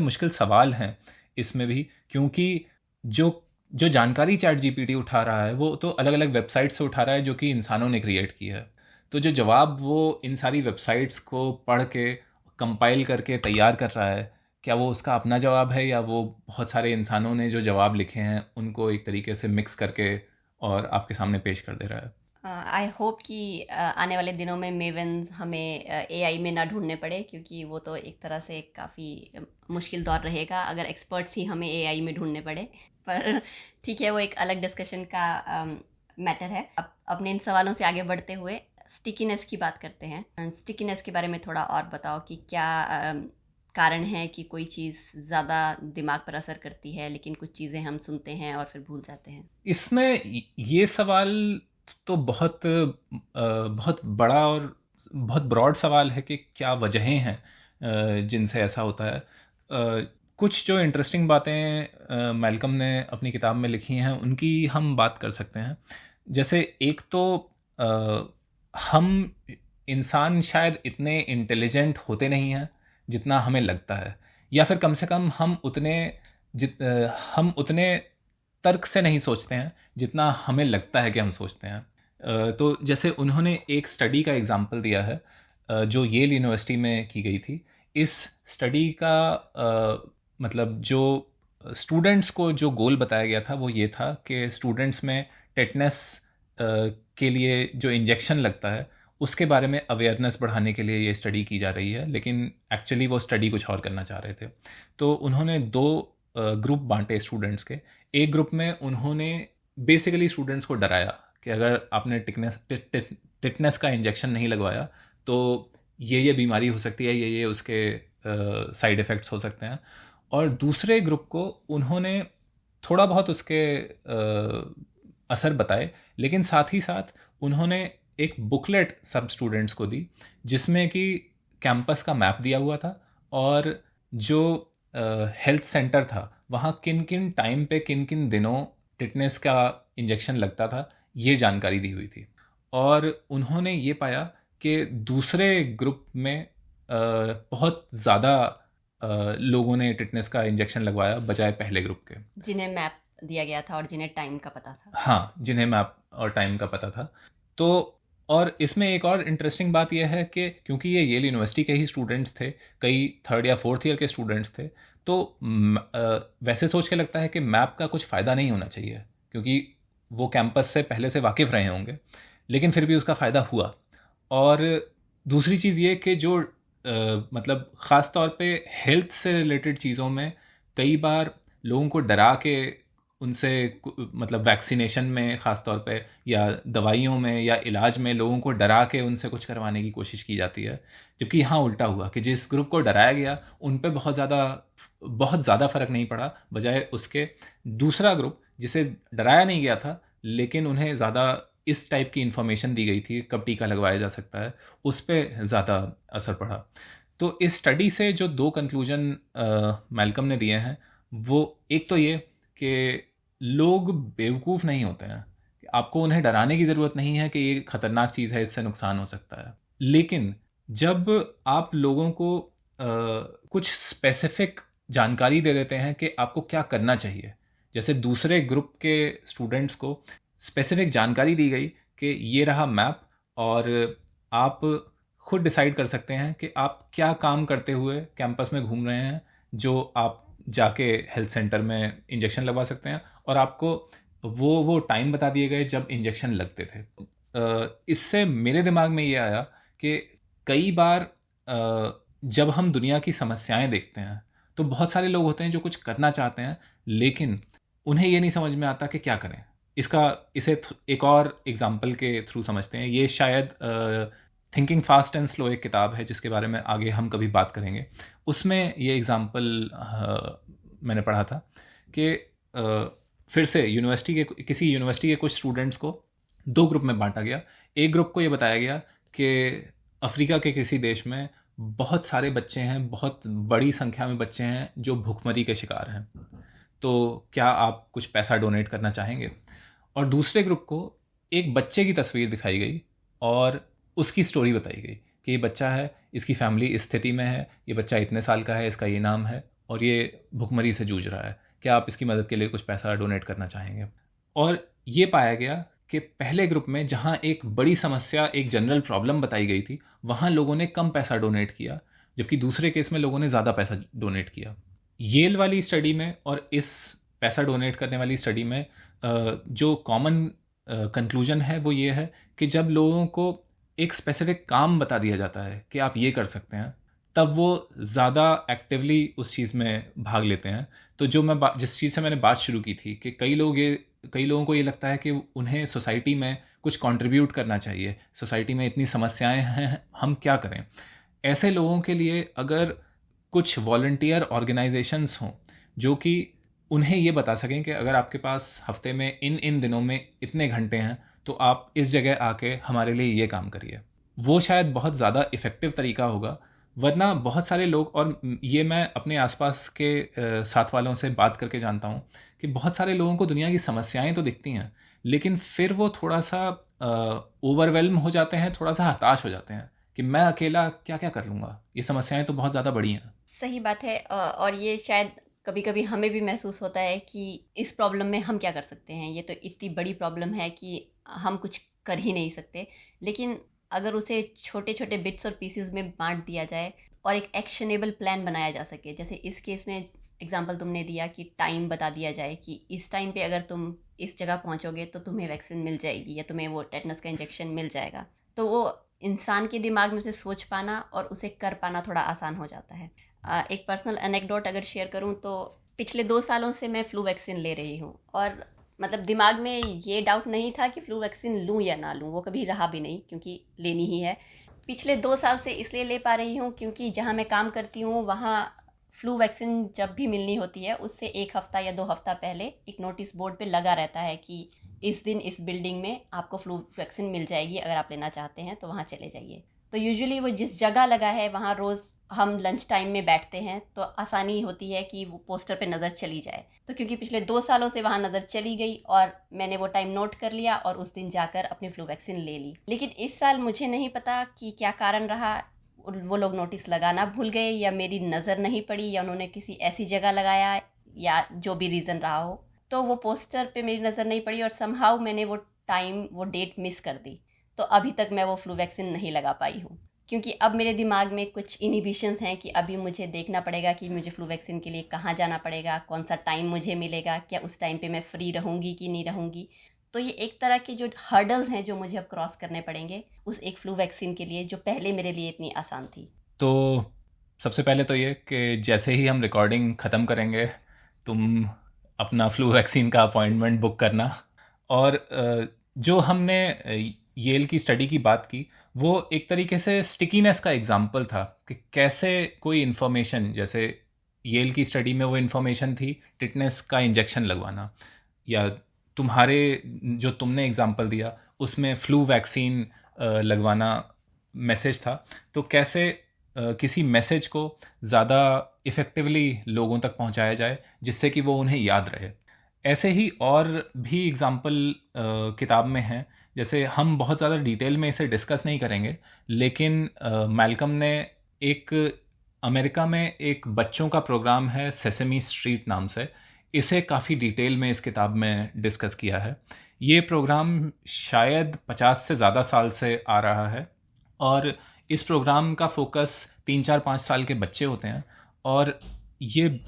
Speaker 1: मुश्किल सवाल हैं इसमें भी, क्योंकि जो जानकारी चैट जीपीटी उठा रहा है वो तो अलग अलग वेबसाइट से उठा रहा है जो कि इंसानों ने क्रिएट की है। तो जो जवाब वो इन सारी वेबसाइट्स को पढ़ के कंपाइल करके तैयार कर रहा है, क्या वो उसका अपना जवाब है, या वो बहुत सारे इंसानों ने जो जवाब लिखे हैं उनको एक तरीके से मिक्स करके और आपके सामने पेश कर दे रहा है।
Speaker 2: आई होप कि आने वाले दिनों में मेवंस हमें एआई में ना ढूंढने पड़े, क्योंकि वो तो एक तरह से काफ़ी मुश्किल दौर रहेगा अगर एक्सपर्ट्स ही हमें एआई में ढूंढने पड़े। पर ठीक है, वो एक अलग डिस्कशन का मैटर है। अब अपने इन सवालों से आगे बढ़ते हुए स्टिकीनेस की बात करते हैं। स्टिकीनेस के बारे में थोड़ा और बताओ कि क्या कारण है कि कोई चीज़ ज़्यादा दिमाग पर असर करती है, लेकिन कुछ चीज़ें हम सुनते हैं और फिर भूल जाते हैं।
Speaker 1: इसमें ये सवाल तो बहुत बड़ा और बहुत ब्रॉड सवाल है कि क्या वजहें हैं जिनसे ऐसा होता है। कुछ जो इंटरेस्टिंग बातें मैल्कम ने अपनी किताब में लिखी हैं उनकी हम बात कर सकते हैं। जैसे एक तो हम इंसान शायद इतने इंटेलिजेंट होते नहीं हैं जितना हमें लगता है, या फिर कम से कम हम उतने तर्क से नहीं सोचते हैं जितना हमें लगता है कि हम सोचते हैं। तो जैसे उन्होंने एक स्टडी का एग्जाम्पल दिया है जो येल यूनिवर्सिटी में की गई थी। इस स्टडी का मतलब जो स्टूडेंट्स को जो गोल बताया गया था वो ये था कि स्टूडेंट्स में टेटनस के लिए जो इंजेक्शन लगता है उसके बारे में अवेयरनेस बढ़ाने के लिए ये स्टडी की जा रही है, लेकिन एक्चुअली वो स्टडी कुछ और करना चाह रहे थे। तो उन्होंने 2 ग्रुप बांटे स्टूडेंट्स के। एक ग्रुप में उन्होंने बेसिकली स्टूडेंट्स को डराया कि अगर आपने टिटनेस का इंजेक्शन नहीं लगवाया तो ये बीमारी हो सकती है, ये उसके साइड इफ़ेक्ट्स हो सकते हैं। और दूसरे ग्रुप को उन्होंने थोड़ा बहुत उसके असर बताए, लेकिन साथ ही साथ उन्होंने एक बुकलेट सब स्टूडेंट्स को दी जिसमें कि कैंपस का मैप दिया हुआ था और जो हेल्थ सेंटर था वहाँ किन किन टाइम पे किन किन दिनों टिटनेस का इंजेक्शन लगता था, ये जानकारी दी हुई थी। और उन्होंने ये पाया कि दूसरे ग्रुप में बहुत ज़्यादा लोगों ने टिटनेस का इंजेक्शन लगवाया बजाय पहले ग्रुप के।
Speaker 2: जिन्हें मैप दिया गया था और जिन्हें टाइम का पता था।
Speaker 1: हाँ, जिन्हें मैप और टाइम का पता था। तो और इसमें एक और इंटरेस्टिंग बात यह है कि क्योंकि ये येल यूनिवर्सिटी के ही स्टूडेंट्स थे, कई थर्ड या फोर्थ ईयर के स्टूडेंट्स थे, तो वैसे सोच के लगता है कि मैप का कुछ फ़ायदा नहीं होना चाहिए, क्योंकि वो कैंपस से पहले से वाकिफ़ रहे होंगे, लेकिन फिर भी उसका फ़ायदा हुआ। और दूसरी चीज़ ये कि जो मतलब ख़ास तौर पे हेल्थ से रिलेटेड चीज़ों में कई बार लोगों को डरा के उनसे मतलब वैक्सीनेशन में ख़ास तौर पे या दवाइयों में या इलाज में लोगों को डरा के उनसे कुछ करवाने की कोशिश की जाती है, जबकि यहाँ उल्टा हुआ कि जिस ग्रुप को डराया गया उन पे बहुत ज़्यादा फ़र्क नहीं पड़ा, बजाय उसके दूसरा ग्रुप जिसे डराया नहीं गया था लेकिन उन्हें ज़्यादा इस टाइप की इन्फॉर्मेशन दी गई थी कब टीका लगवाया जा सकता है, उस पर ज़्यादा असर पड़ा। तो इस स्टडी से जो दो कंक्लूजन मैल्कम ने दिए हैं, वो एक तो ये कि लोग बेवकूफ़ नहीं होते हैं, कि आपको उन्हें डराने की ज़रूरत नहीं है कि ये ख़तरनाक चीज़ है, इससे नुकसान हो सकता है। लेकिन जब आप लोगों को कुछ स्पेसिफिक जानकारी दे देते हैं कि आपको क्या करना चाहिए, जैसे दूसरे ग्रुप के स्टूडेंट्स को स्पेसिफिक जानकारी दी गई कि ये रहा मैप और आप खुद डिसाइड कर सकते हैं कि आप क्या काम करते हुए कैंपस में घूम रहे हैं, जो आप जाके हेल्थ सेंटर में इंजेक्शन लगवा सकते हैं, और आपको वो टाइम बता दिए गए जब इंजेक्शन लगते थे। इससे मेरे दिमाग में ये आया कि कई बार जब हम दुनिया की समस्याएं देखते हैं तो बहुत सारे लोग होते हैं जो कुछ करना चाहते हैं, लेकिन उन्हें ये नहीं समझ में आता कि क्या करें। इसे एक और एग्जाम्पल के थ्रू समझते हैं। ये शायद थिंकिंग फास्ट एंड स्लो एक किताब है जिसके बारे में आगे हम कभी बात करेंगे। उसमें ये एग्जाम्पल मैंने पढ़ा था कि फिर से किसी यूनिवर्सिटी के कुछ स्टूडेंट्स को दो ग्रुप में बांटा गया। एक ग्रुप को ये बताया गया कि अफ्रीका के किसी देश में बहुत सारे बच्चे हैं, बहुत बड़ी संख्या में बच्चे हैं जो भूखमरी के शिकार हैं, तो क्या आप कुछ पैसा डोनेट करना चाहेंगे। और दूसरे ग्रुप को एक बच्चे की तस्वीर दिखाई गई और उसकी स्टोरी बताई गई कि ये बच्चा है, इसकी फैमिली इस स्थिति में है, ये बच्चा इतने साल का है, इसका ये नाम है और ये भुखमरी से जूझ रहा है, क्या आप इसकी मदद के लिए कुछ पैसा डोनेट करना चाहेंगे। और ये पाया गया कि पहले ग्रुप में जहाँ एक बड़ी समस्या, एक जनरल प्रॉब्लम बताई गई थी, वहाँ लोगों ने कम पैसा डोनेट किया, जबकि दूसरे केस में लोगों ने ज़्यादा पैसा डोनेट किया। येल वाली स्टडी में और इस पैसा डोनेट करने वाली स्टडी में जो कॉमन कंक्लूजन है वो ये है कि जब लोगों को एक स्पेसिफिक काम बता दिया जाता है कि आप ये कर सकते हैं, तब वो ज़्यादा एक्टिवली उस चीज़ में भाग लेते हैं। तो जो जिस चीज़ से मैंने बात शुरू की थी कि कई लोगों को ये लगता है कि उन्हें सोसाइटी में कुछ कंट्रीब्यूट करना चाहिए, सोसाइटी में इतनी समस्याएं हैं, हम क्या करें। ऐसे लोगों के लिए अगर कुछ वॉलंटियर ऑर्गेनाइजेशंस हों जो कि उन्हें ये बता सकें कि अगर आपके पास हफ्ते में इन दिनों में इतने घंटे हैं तो आप इस जगह आके हमारे लिए ये काम करिए, वो शायद बहुत ज़्यादा इफ़ेक्टिव तरीका होगा। वरना बहुत सारे लोग, और ये मैं अपने आसपास के साथ वालों से बात करके जानता हूँ कि बहुत सारे लोगों को दुनिया की समस्याएं तो दिखती हैं, लेकिन फिर वो थोड़ा सा ओवरवेल्म हो जाते हैं, थोड़ा सा हताश हो जाते हैं कि मैं अकेला क्या क्या कर लूँगा, ये समस्याएं तो बहुत ज़्यादा बड़ी हैं।
Speaker 2: सही बात है। और ये शायद कभी कभी हमें भी महसूस होता है कि इस प्रॉब्लम में हम क्या कर सकते हैं, ये तो इतनी बड़ी प्रॉब्लम है कि हम कुछ कर ही नहीं सकते। लेकिन अगर उसे छोटे छोटे बिट्स और पीसेस में बांट दिया जाए और एक एक्शनेबल प्लान बनाया जा सके, जैसे इस केस में एग्जांपल तुमने दिया कि टाइम बता दिया जाए कि इस टाइम पे अगर तुम इस जगह पहुंचोगे तो तुम्हें वैक्सीन मिल जाएगी या तुम्हें वो टेटनस का इंजेक्शन मिल जाएगा, तो वो इंसान के दिमाग में उसे सोच पाना और उसे कर पाना थोड़ा आसान हो जाता है। एक पर्सनल एनेक्डोट अगर शेयर करूं तो पिछले 2 सालों से मैं फ्लू वैक्सीन ले रही हूं, और मतलब दिमाग में ये डाउट नहीं था कि फ्लू वैक्सीन लूँ या ना लूँ, वो कभी रहा भी नहीं क्योंकि लेनी ही है। पिछले 2 साल से इसलिए ले पा रही हूँ क्योंकि जहाँ मैं काम करती हूँ वहाँ फ्लू वैक्सीन जब भी मिलनी होती है उससे 1 हफ़्ता या 2 हफ़्ता पहले एक नोटिस बोर्ड पे लगा रहता है कि इस दिन इस बिल्डिंग में आपको फ्लू वैक्सीन मिल जाएगी, अगर आप लेना चाहते हैं तो वहाँ चले जाइए। तो यूजुअली वो जिस जगह लगा है वहाँ रोज़ हम लंच टाइम में बैठते हैं तो आसानी होती है कि वो पोस्टर पे नज़र चली जाए। तो क्योंकि पिछले 2 सालों से वहाँ नज़र चली गई और मैंने वो टाइम नोट कर लिया और उस दिन जाकर अपनी फ्लू वैक्सीन ले ली। लेकिन इस साल मुझे नहीं पता कि क्या कारण रहा, वो लोग नोटिस लगाना भूल गए या मेरी नज़र नहीं पड़ी या उन्होंने किसी ऐसी जगह लगाया या जो भी रीज़न रहा हो, तो वो पोस्टर पे मेरी नज़र नहीं पड़ी और समहाउ मैंने वो डेट मिस कर दी। तो अभी तक मैं वो फ्लू वैक्सीन नहीं लगा पाई हूँ, क्योंकि अब मेरे दिमाग में कुछ इनहिबिशंस हैं कि अभी मुझे देखना पड़ेगा कि मुझे फ्लू वैक्सीन के लिए कहाँ जाना पड़ेगा, कौन सा टाइम मुझे मिलेगा, क्या उस टाइम पे मैं फ्री रहूँगी कि नहीं रहूँगी। तो ये एक तरह के जो हर्डल्स हैं जो मुझे अब क्रॉस करने पड़ेंगे उस एक फ्लू वैक्सीन के लिए, जो पहले मेरे लिए इतनी आसान थी।
Speaker 1: तो सबसे पहले तो ये कि जैसे ही हम रिकॉर्डिंग ख़त्म करेंगे, तुम अपना फ्लू वैक्सीन का अपॉइंटमेंट बुक करना। और जो हमने येल की स्टडी की बात की, वो एक तरीके से स्टिकीनेस का एग्जाम्पल था कि कैसे कोई इन्फॉर्मेशन, जैसे येल की स्टडी में वो इन्फॉर्मेशन थी टिटनेस का इंजेक्शन लगवाना, या तुम्हारे जो तुमने एग्जाम्पल दिया उसमें फ्लू वैक्सीन लगवाना मैसेज था। तो कैसे किसी मैसेज को ज़्यादा इफ़ेक्टिवली लोगों तक पहुंचाया जाए जिससे कि वो उन्हें याद रहे। ऐसे ही और भी एग्जाम्पल किताब में हैं। जैसे हम बहुत ज़्यादा डिटेल में इसे डिस्कस नहीं करेंगे, लेकिन मैल्कम ने एक अमेरिका में एक बच्चों का प्रोग्राम है सेसेमी स्ट्रीट नाम से, इसे काफ़ी डिटेल में इस किताब में डिस्कस किया है। ये प्रोग्राम शायद 50 से ज़्यादा साल से आ रहा है और इस प्रोग्राम का फोकस 3-4-5 साल के बच्चे होते हैं और ये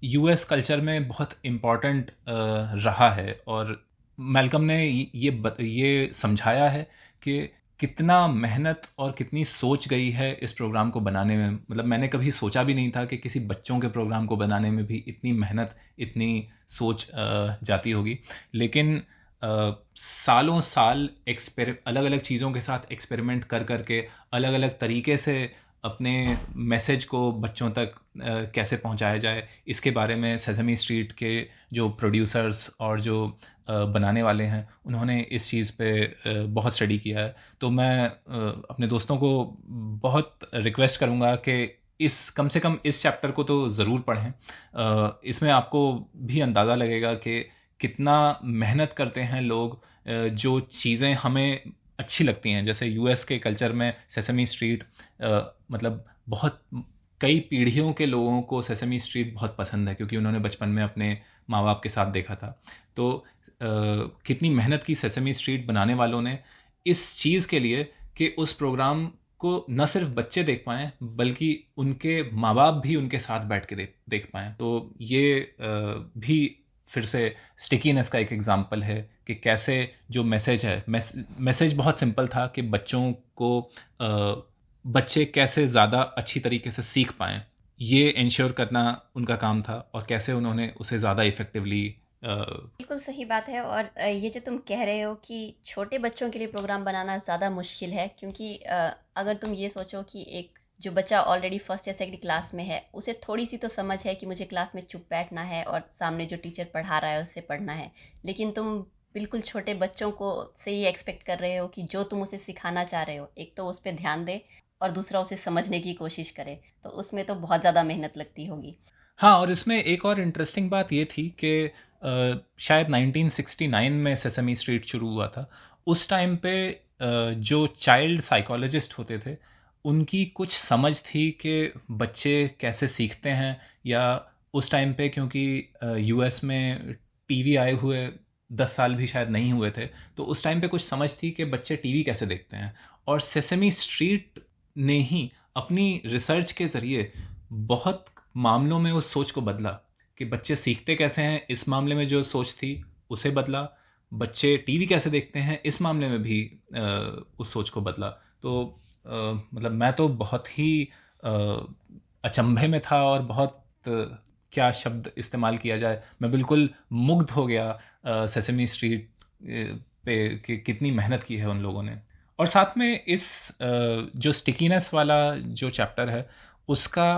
Speaker 1: यूएस कल्चर में बहुत इम्पॉर्टेंट रहा है। और मैल्कम ने ये समझाया है कि कितना मेहनत और कितनी सोच गई है इस प्रोग्राम को बनाने में। मतलब मैंने कभी सोचा भी नहीं था कि किसी बच्चों के प्रोग्राम को बनाने में भी इतनी मेहनत, इतनी सोच जाती होगी। लेकिन सालों साल अलग अलग चीज़ों के साथ एक्सपेरिमेंट कर करके अलग अलग तरीके से अपने मैसेज को बच्चों तक कैसे पहुंचाया जाए, इसके बारे में सेसमी स्ट्रीट के जो प्रोड्यूसर्स और जो बनाने वाले हैं उन्होंने इस चीज़ पे बहुत स्टडी किया है। तो मैं अपने दोस्तों को बहुत रिक्वेस्ट करूँगा कि कम से कम इस चैप्टर को तो ज़रूर पढ़ें। इसमें आपको भी अंदाज़ा लगेगा कि कितना मेहनत करते हैं लोग। जो चीज़ें हमें अच्छी लगती हैं, जैसे यूएस के कल्चर में सेसमी स्ट्रीट, मतलब बहुत कई पीढ़ियों के लोगों को सेसमी स्ट्रीट बहुत पसंद है क्योंकि उन्होंने बचपन में अपने माँ बाप के साथ देखा था। तो कितनी मेहनत की सेसमी स्ट्रीट बनाने वालों ने इस चीज़ के लिए कि उस प्रोग्राम को न सिर्फ बच्चे देख पाएँ बल्कि उनके माँ बाप भी उनके साथ बैठ के देख पाएँ। तो ये भी फिर से स्टिकीनेस का एक एग्जाम्पल है कि कैसे जो मैसेज है, मैसेज बहुत सिंपल था कि बच्चों को बच्चे कैसे ज़्यादा अच्छी तरीके से सीख पाएँ, ये इंश्योर करना उनका काम था और कैसे उन्होंने उसे ज़्यादा इफ़ेक्टिवली।
Speaker 2: बिल्कुल सही बात है। और ये जो तुम कह रहे हो कि छोटे बच्चों के लिए प्रोग्राम बनाना ज़्यादा मुश्किल है, क्योंकि अगर तुम ये सोचो कि एक जो बच्चा ऑलरेडी फर्स्ट या सेकंड क्लास में है, उसे थोड़ी सी तो समझ है कि मुझे क्लास में चुप बैठना है और सामने जो टीचर पढ़ा रहा है उसे पढ़ना है। लेकिन तुम बिल्कुल छोटे बच्चों को से ये एक्सपेक्ट कर रहे हो कि जो तुम उसे सिखाना चाह रहे हो, एक तो उस पर ध्यान दे और दूसरा उसे समझने की कोशिश करे, तो उसमें तो बहुत ज़्यादा मेहनत लगती होगी।
Speaker 1: हाँ, और इसमें एक और इंटरेस्टिंग बात ये थी कि शायद 1969 में सेसमी स्ट्रीट शुरू हुआ था। उस टाइम पे जो चाइल्ड साइकोलॉजिस्ट होते थे उनकी कुछ समझ थी कि बच्चे कैसे सीखते हैं, या उस टाइम पे क्योंकि यूएस में टीवी आए हुए 10 साल भी शायद नहीं हुए थे, तो उस टाइम पे कुछ समझ थी कि बच्चे टीवी कैसे देखते हैं। और सेसमी स्ट्रीट ने ही अपनी रिसर्च के ज़रिए बहुत मामलों में उस सोच को बदला कि बच्चे सीखते कैसे हैं, इस मामले में जो सोच थी उसे बदला। बच्चे टीवी कैसे देखते हैं, इस मामले में भी उस सोच को बदला। तो मतलब मैं तो बहुत ही अचंभे में था और बहुत क्या शब्द इस्तेमाल किया जाए, मैं बिल्कुल मुग्ध हो गया सेसमी स्ट्रीट पे कि कितनी मेहनत की है उन लोगों ने। और साथ में इस जो स्टिकीनेस वाला जो चैप्टर है उसका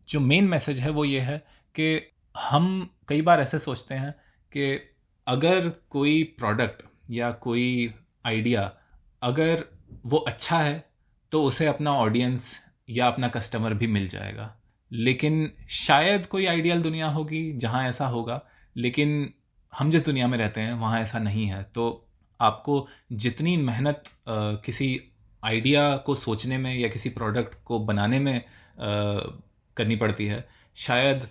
Speaker 1: जो मेन मैसेज है वो ये है कि हम कई बार ऐसे सोचते हैं कि अगर कोई प्रोडक्ट या कोई आइडिया अगर वो अच्छा है तो उसे अपना ऑडियंस या अपना कस्टमर भी मिल जाएगा। लेकिन शायद कोई आइडियल दुनिया होगी जहाँ ऐसा होगा, लेकिन हम जिस दुनिया में रहते हैं वहाँ ऐसा नहीं है। तो आपको जितनी मेहनत किसी आइडिया को सोचने में या किसी प्रोडक्ट को बनाने में करनी पड़ती है, शायद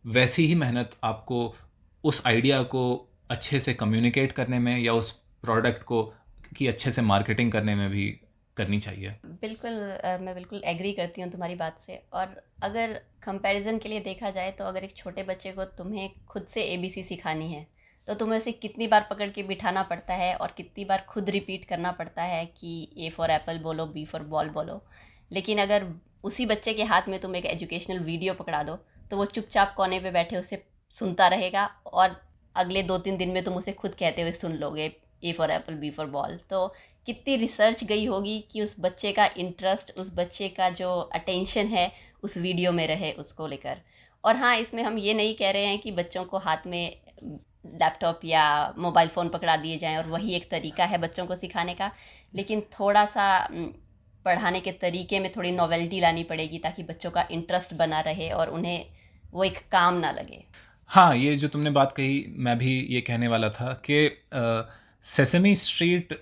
Speaker 1: वैसी ही मेहनत आपको उस आइडिया को अच्छे से कम्युनिकेट करने में या उस प्रोडक्ट को की अच्छे से मार्केटिंग करने में भी करनी चाहिए।
Speaker 2: बिल्कुल मैं बिल्कुल एग्री करती हूँ तुम्हारी बात से। और अगर कंपैरिजन के लिए देखा जाए तो अगर एक छोटे बच्चे को तुम्हें खुद से ABC सिखानी है तो तुम्हें उसे कितनी बार पकड़ के बिठाना पड़ता है और कितनी बार खुद रिपीट करना पड़ता है कि A फॉर एप्पल बोलो, B फॉर बॉल बोलो। लेकिन अगर उसी बच्चे के हाथ में तुम एक एजुकेशनल वीडियो पकड़ा दो तो वो चुपचाप कोने पे बैठे उसे सुनता रहेगा और अगले 2-3 दिन में तुम उसे खुद कहते हुए सुन लोगे A for Apple, B for ball. तो कितनी रिसर्च गई होगी कि उस बच्चे का इंटरेस्ट, उस बच्चे का जो अटेंशन है उस वीडियो में रहे उसको लेकर। और हाँ, इसमें हम ये नहीं कह रहे हैं कि बच्चों को हाथ में लैपटॉप या मोबाइल फ़ोन पकड़ा दिए जाएं और वही एक तरीका है बच्चों को सिखाने का। लेकिन थोड़ा सा पढ़ाने के तरीके में थोड़ी नॉवेल्टी लानी पड़ेगी ताकि बच्चों का इंटरेस्ट बना रहे और उन्हें वो एक काम ना लगे।
Speaker 1: हाँ, ये जो तुमने बात कही मैं भी ये कहने वाला था कि सेसमी स्ट्रीट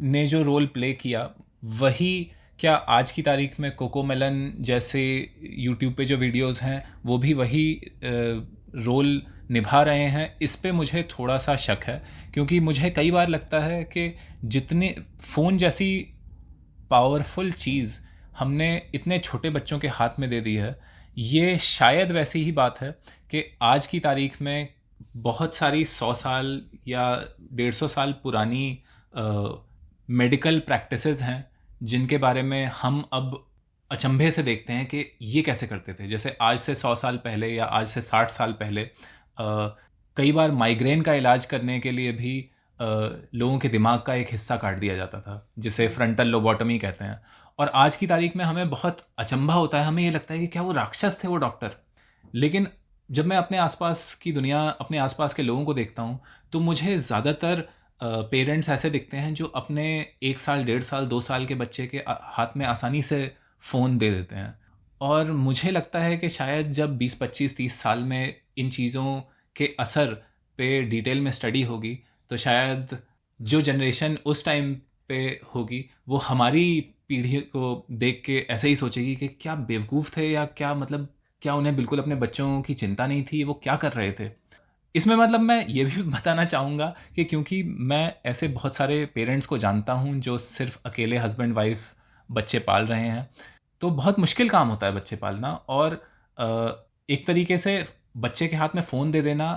Speaker 1: ने जो रोल प्ले किया वही क्या आज की तारीख में कोकोमेलन जैसे यूट्यूब पे जो वीडियोस हैं वो भी वही रोल निभा रहे हैं। इस पे मुझे थोड़ा सा शक है, क्योंकि मुझे कई बार लगता है कि जितने फ़ोन जैसी पावरफुल चीज़ हमने इतने छोटे बच्चों के हाथ में दे दी है, ये शायद वैसी ही बात है कि आज की तारीख में बहुत सारी 100 साल या 150 साल पुरानी मेडिकल प्रैक्टिसेस हैं जिनके बारे में हम अब अचंभे से देखते हैं कि ये कैसे करते थे। जैसे आज से 100 साल पहले या आज से 60 साल पहले कई बार माइग्रेन का इलाज करने के लिए भी लोगों के दिमाग का एक हिस्सा काट दिया जाता था, जिसे फ्रंटल लोबोटमी कहते हैं। और आज की तारीख में हमें बहुत अचंभा होता है, हमें ये लगता है कि क्या वो राक्षस थे वो डॉक्टर। लेकिन जब मैं अपने आसपास की दुनिया, अपने आसपास के लोगों को देखता हूँ तो मुझे ज़्यादातर पेरेंट्स ऐसे दिखते हैं जो अपने 1 साल, 1.5 साल, 2 साल के बच्चे के हाथ में आसानी से फ़ोन दे देते हैं। और मुझे लगता है कि शायद जब 20, 25, 30 साल में इन चीज़ों के असर पे डिटेल में स्टडी होगी तो शायद जो जनरेशन उस टाइम पे होगी वो हमारी पीढ़ी को देख के ऐसे ही सोचेगी कि क्या बेवकूफ़ थे, या क्या मतलब क्या उन्हें बिल्कुल अपने बच्चों की चिंता नहीं थी, वो क्या कर रहे थे। इसमें मतलब मैं ये भी बताना चाहूँगा कि क्योंकि मैं ऐसे बहुत सारे पेरेंट्स को जानता हूँ जो सिर्फ अकेले हस्बैंड वाइफ बच्चे पाल रहे हैं, तो बहुत मुश्किल काम होता है बच्चे पालना। और एक तरीके से बच्चे के हाथ में फ़ोन दे देना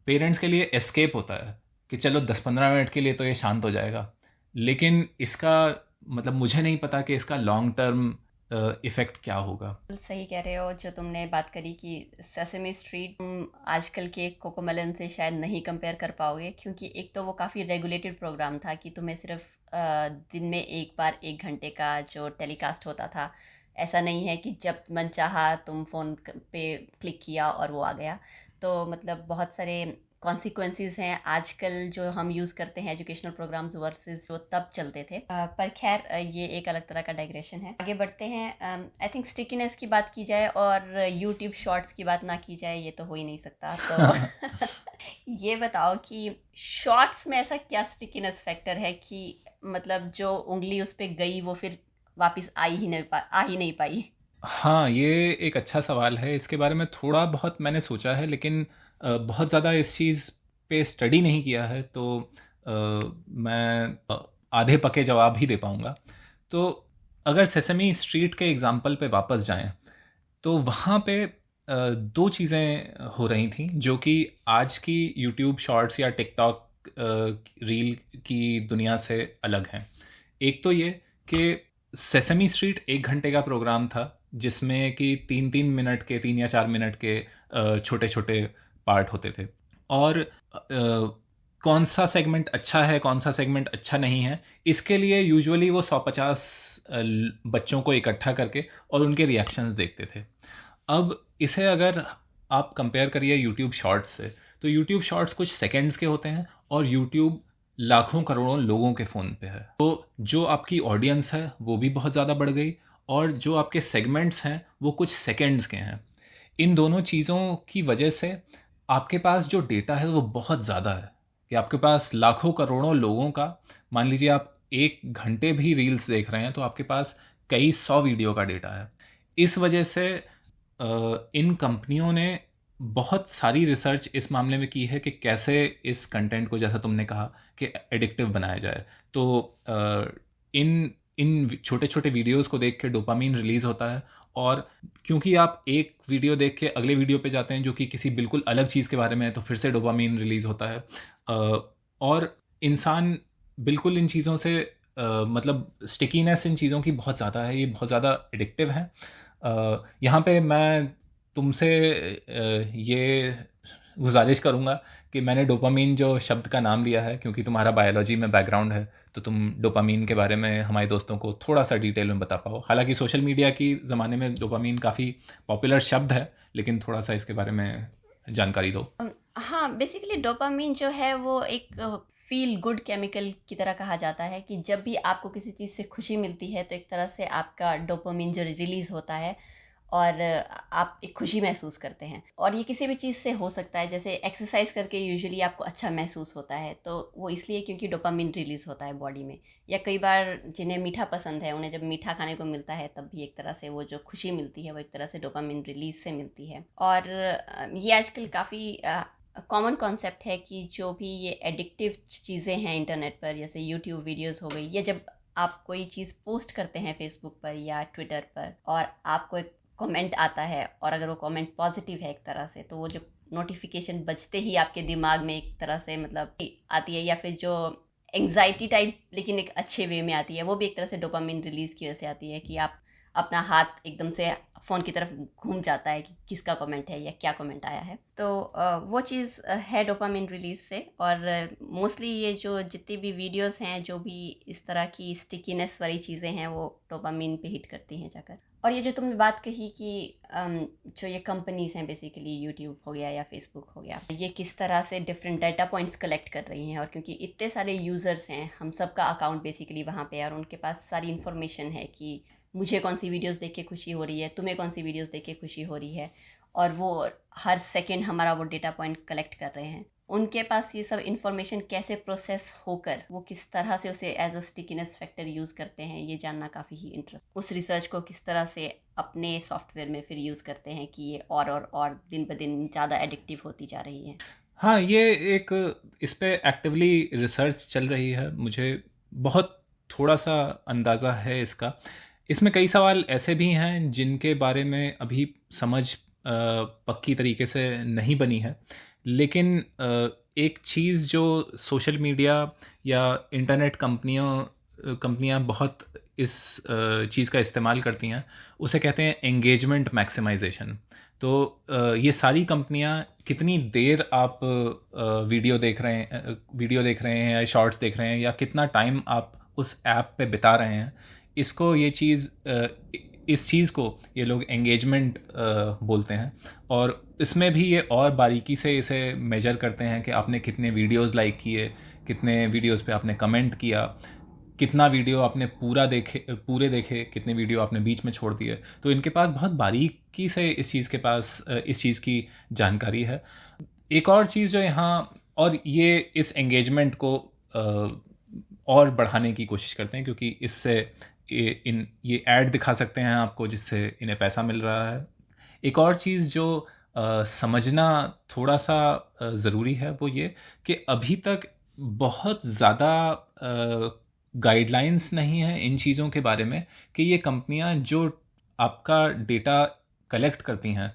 Speaker 1: पेरेंट्स के लिए एस्केप होता है कि चलो 10-15 मिनट के लिए तो ये शांत हो जाएगा। लेकिन इसका मतलब मुझे नहीं पता कि इसका लॉन्ग टर्म इफ़ेक्ट क्या होगा।
Speaker 2: सही कह रहे हो जो तुमने बात करी कि सेसमी स्ट्रीट तुम आजकल के कोकोमेलन से शायद नहीं कंपेयर कर पाओगे, क्योंकि एक तो वो काफ़ी रेगुलेटेड प्रोग्राम था कि तुम्हें सिर्फ दिन में एक बार 1 घंटे का जो टेलीकास्ट होता था। ऐसा नहीं है कि जब मन चाहा तुम फ़ोन पे क्लिक किया और वो आ गया। तो मतलब बहुत सारे कॉन्सिक्वेंसेस हैं आजकल जो हम यूज़ करते हैं एजुकेशनल प्रोग्राम्स वर्सेस जो तब चलते थे। पर खैर ये एक अलग तरह का डाइग्रेशन है। आगे बढ़ते हैं। आई थिंक स्टिकीनेस की बात की जाए और यूट्यूब शॉर्ट्स की बात ना की जाए ये तो हो ही नहीं सकता। तो ये बताओ कि शॉर्ट्स में ऐसा क्या स्टिकीनेस फैक्टर है कि मतलब जो उंगली उस पर गई वो फिर वापस आ ही नहीं पाई।
Speaker 1: हाँ, ये एक अच्छा सवाल है। इसके बारे में थोड़ा बहुत मैंने सोचा है, लेकिन बहुत ज़्यादा इस चीज़ पे स्टडी नहीं किया है, तो मैं आधे पके जवाब ही दे पाऊँगा। तो अगर सेसमी स्ट्रीट के एग्ज़ाम्पल पे वापस जाएं तो वहाँ पे 2 चीज़ें हो रही थी जो कि आज की यूट्यूब शॉर्ट्स या टिकटॉक रील की दुनिया से अलग हैं। एक तो ये कि सेसमी स्ट्रीट 1 घंटे का प्रोग्राम था जिसमें कि 3-3 मिनट के, 3 या 4 मिनट के छोटे छोटे पार्ट होते थे। और कौन सा सेगमेंट अच्छा है, कौन सा सेगमेंट अच्छा नहीं है, इसके लिए यूजुअली वो 150 बच्चों को इकट्ठा करके और उनके रिएक्शंस देखते थे। अब इसे अगर आप कंपेयर करिए यूट्यूब शॉर्ट्स से, तो यूट्यूब शॉर्ट्स कुछ सेकंड्स के होते हैं और यूट्यूब लाखों करोड़ों लोगों के फ़ोन पे है। तो जो आपकी ऑडियंस है वो भी बहुत ज़्यादा बढ़ गई और जो आपके सेगमेंट्स हैं वो कुछ सेकंड्स के हैं। इन दोनों चीज़ों की वजह से आपके पास जो डेटा है वो बहुत ज़्यादा है, कि आपके पास लाखों करोड़ों लोगों का, मान लीजिए आप 1 घंटे भी रील्स देख रहे हैं तो आपके पास कई 100 वीडियो का डेटा है। इस वजह से इन कंपनियों ने बहुत सारी रिसर्च इस मामले में की है कि कैसे इस कंटेंट को, जैसा तुमने कहा, कि एडिक्टिव बनाया जाए। तो इन इन छोटे छोटे वीडियोस को देख के डोपामीन रिलीज़ होता है, और क्योंकि आप एक वीडियो देख के अगले वीडियो पे जाते हैं जो कि किसी बिल्कुल अलग चीज़ के बारे में है, तो फिर से डोपामीन रिलीज़ होता है। और इंसान बिल्कुल इन चीज़ों से मतलब स्टिकीनेस इन चीज़ों की बहुत ज़्यादा है, ये बहुत ज़्यादा एडिक्टिव है। यहाँ पे मैं तुमसे ये गुजारिश करूँगा कि मैंने डोपामीन जो शब्द का नाम लिया है, क्योंकि तुम्हारा बायोलॉजी में बैकग्राउंड है, तो तुम डोपामीन के बारे में हमारे दोस्तों को थोड़ा सा डिटेल में बता पाओ। हालांकि सोशल मीडिया की ज़माने में डोपामीन काफ़ी पॉपुलर शब्द है, लेकिन थोड़ा सा इसके बारे में जानकारी दो।
Speaker 2: हाँ, बेसिकली डोपामीन जो है वो एक फील गुड केमिकल की तरह कहा जाता है कि जब भी आपको किसी चीज़ से खुशी मिलती है तो एक तरह से आपका डोपामीन जो रिलीज़ होता है और आप एक खुशी महसूस करते हैं। और ये किसी भी चीज़ से हो सकता है, जैसे एक्सरसाइज करके यूजुअली आपको अच्छा महसूस होता है, तो वो इसलिए क्योंकि डोपामीन रिलीज़ होता है बॉडी में। या कई बार जिन्हें मीठा पसंद है, उन्हें जब मीठा खाने को मिलता है तब भी एक तरह से वो जो खुशी मिलती है वो एक तरह से डोपामीन रिलीज से मिलती है। और ये आजकल काफ़ी कॉमन कॉन्सेप्ट है कि जो भी ये एडिक्टिव चीज़ें हैं इंटरनेट पर, जैसे यूट्यूब वीडियोस हो गई, या जब आप कोई चीज़ पोस्ट करते हैं फेसबुक पर या ट्विटर पर और आपको एक कमेंट आता है, और अगर वो कमेंट पॉजिटिव है एक तरह से, तो वो जो नोटिफिकेशन बजते ही आपके दिमाग में एक तरह से मतलब आती है, या फिर जो एंग्जाइटी टाइप लेकिन एक अच्छे वे में आती है, वो भी एक तरह से डोपामिन रिलीज़ की वजह से आती है कि आप अपना हाथ एकदम से फ़ोन की तरफ घूम जाता है कि किसका कमेंट है या क्या कमेंट आया है। तो वो चीज़ है डोपामिन रिलीज़ से। और मोस्टली ये जो जितनी भी वीडियोस हैं, जो भी इस तरह की स्टिकीनेस वाली चीज़ें हैं, वो डोपामिन पे हिट करती हैं जाकर। और ये जो तुमने बात कही कि जो ये कंपनीज़ हैं, बेसिकली यूट्यूब हो गया या फेसबुक हो गया, ये किस तरह से डिफरेंट डाटा पॉइंट्स कलेक्ट कर रही हैं, और क्योंकि इतने सारे यूज़र्स हैं, हम सबका अकाउंट बेसिकली वहाँ पे है, और उनके पास सारी इन्फॉर्मेशन है कि मुझे कौन सी वीडियोस देख के खुशी हो रही है, तुम्हें कौन सी वीडियोस देख के खुशी हो रही है, और वो हर सेकंड हमारा वो डेटा पॉइंट कलेक्ट कर रहे हैं। उनके पास ये सब इन्फॉर्मेशन कैसे प्रोसेस होकर वो किस तरह से उसे as a stickiness factor use करते हैं, ये जानना काफ़ी ही इंटरेस्ट। उस रिसर्च को किस तरह से अपने सॉफ्टवेयर में फिर यूज़ करते हैं कि ये और दिन ब दिन ज़्यादा एडिक्टिव होती जा रही है।
Speaker 1: हाँ, ये एक इस पे एक्टिवली रिसर्च चल रही है। मुझे बहुत थोड़ा सा अंदाज़ा है इसका। इसमें कई सवाल ऐसे भी हैं जिनके बारे में अभी समझ पक्की तरीके से नहीं बनी है, लेकिन एक चीज़ जो सोशल मीडिया या इंटरनेट कंपनियां बहुत इस चीज़ का इस्तेमाल करती हैं, उसे कहते हैं एंगेजमेंट मैक्सिमाइजेशन। तो ये सारी कंपनियां कितनी देर आप वीडियो देख रहे हैं या शॉर्ट्स देख रहे हैं, या कितना टाइम आप उस ऐप पे बिता रहे हैं, इसको इस चीज़ को ये लोग एंगेजमेंट बोलते हैं। और इसमें भी ये और बारीकी से इसे मेजर करते हैं कि आपने कितने वीडियोस लाइक किए, कितने वीडियोस पे आपने कमेंट किया, कितना वीडियो आपने पूरे देखे, कितने वीडियो आपने बीच में छोड़ दिए। तो इनके पास बहुत बारीकी से इस चीज़ की जानकारी है। एक और चीज़ जो यहाँ, और ये इस एंगेजमेंट को और बढ़ाने की कोशिश करते हैं, क्योंकि इससे ये ऐड दिखा सकते हैं आपको जिससे इन्हें पैसा मिल रहा है। एक और चीज़ जो समझना थोड़ा सा ज़रूरी है वो ये कि अभी तक बहुत ज़्यादा गाइडलाइंस नहीं है इन चीज़ों के बारे में कि ये कंपनियां जो आपका डेटा कलेक्ट करती हैं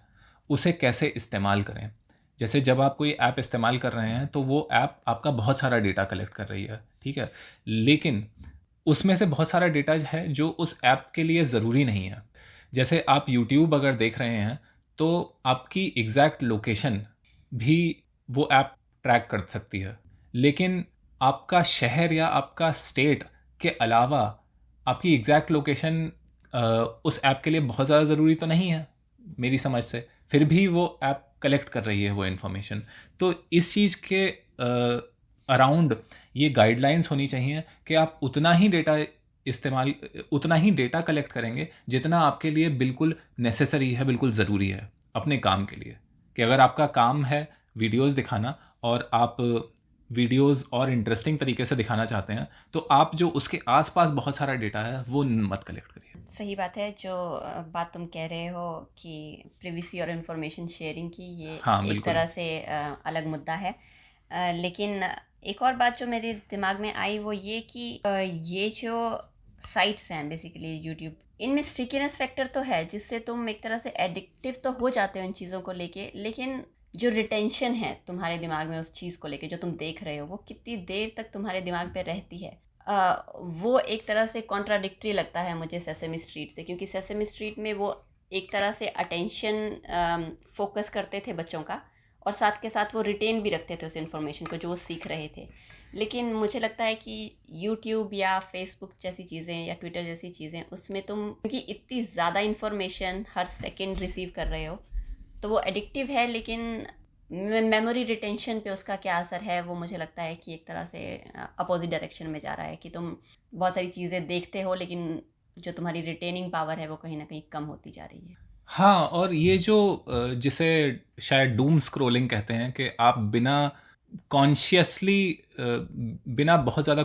Speaker 1: उसे कैसे इस्तेमाल करें। जैसे जब आप कोई ऐप इस्तेमाल कर रहे हैं तो वो ऐप आपका बहुत सारा डेटा कलेक्ट कर रही है, ठीक है, लेकिन उसमें से बहुत सारा डेटा है जो उस ऐप के लिए ज़रूरी नहीं है। जैसे आप यूट्यूब अगर देख रहे हैं तो आपकी एग्जैक्ट लोकेशन भी वो ऐप ट्रैक कर सकती है, लेकिन आपका शहर या आपका स्टेट के अलावा आपकी एग्जैक्ट लोकेशन उस ऐप के लिए बहुत ज़्यादा ज़रूरी तो नहीं है मेरी समझ से, फिर भी वो ऐप कलेक्ट कर रही है वो इन्फॉर्मेशन। तो इस चीज़ के अराउंड ये गाइडलाइंस होनी चाहिए कि आप उतना ही डेटा इस्तेमाल उतना ही डेटा कलेक्ट करेंगे जितना आपके लिए बिल्कुल नेसेसरी है, बिल्कुल ज़रूरी है अपने काम के लिए। कि अगर आपका काम है वीडियोस दिखाना और आप वीडियोस और इंटरेस्टिंग तरीके से दिखाना चाहते हैं, तो आप जो उसके आसपास बहुत सारा डेटा है वो मत कलेक्ट करिए।
Speaker 2: सही बात है। जो बात तुम कह रहे हो कि प्रिवेसी और इन्फॉर्मेशन शेयरिंग की, ये
Speaker 1: हाँ
Speaker 2: एक
Speaker 1: बिल्कुल।
Speaker 2: तरह से अलग मुद्दा है। लेकिन एक और बात जो मेरे दिमाग में आई वो ये कि ये जो साइट्स हैं बेसिकली यूट्यूब, इनमें स्टिकीनेस फैक्टर तो है जिससे तुम एक तरह से एडिक्टिव तो हो जाते हो इन चीज़ों को लेके, लेकिन जो रिटेंशन है तुम्हारे दिमाग में उस चीज़ को लेके जो तुम देख रहे हो, वो कितनी देर तक तुम्हारे दिमाग पे रहती है, वो एक तरह से कॉन्ट्राडिक्टरी लगता है मुझे सेसेमी स्ट्रीट से। क्योंकि सेसेमी स्ट्रीट में वो एक तरह से अटेंशन फोकस करते थे बच्चों का, और साथ के साथ वो रिटेन भी रखते थे उस इन्फॉर्मेशन को जो वो सीख रहे थे। लेकिन मुझे लगता है कि यूट्यूब या फेसबुक जैसी चीज़ें या ट्विटर जैसी चीज़ें, उसमें तुम क्योंकि इतनी ज़्यादा इन्फॉर्मेशन हर सेकंड रिसीव कर रहे हो, तो वो एडिक्टिव है। लेकिन मेमोरी रिटेंशन पे उसका क्या असर है, वो मुझे लगता है कि एक तरह से अपोजिट डायरेक्शन में जा रहा है कि तुम बहुत सारी चीज़ें देखते हो लेकिन जो तुम्हारी रिटेनिंग पावर है वो कहीं ना कहीं कम होती जा रही है।
Speaker 1: हाँ, और ये जो जिसे शायद डूम स्क्रोलिंग कहते हैं, कि आप बिना कॉन्शियसली, बिना बहुत ज़्यादा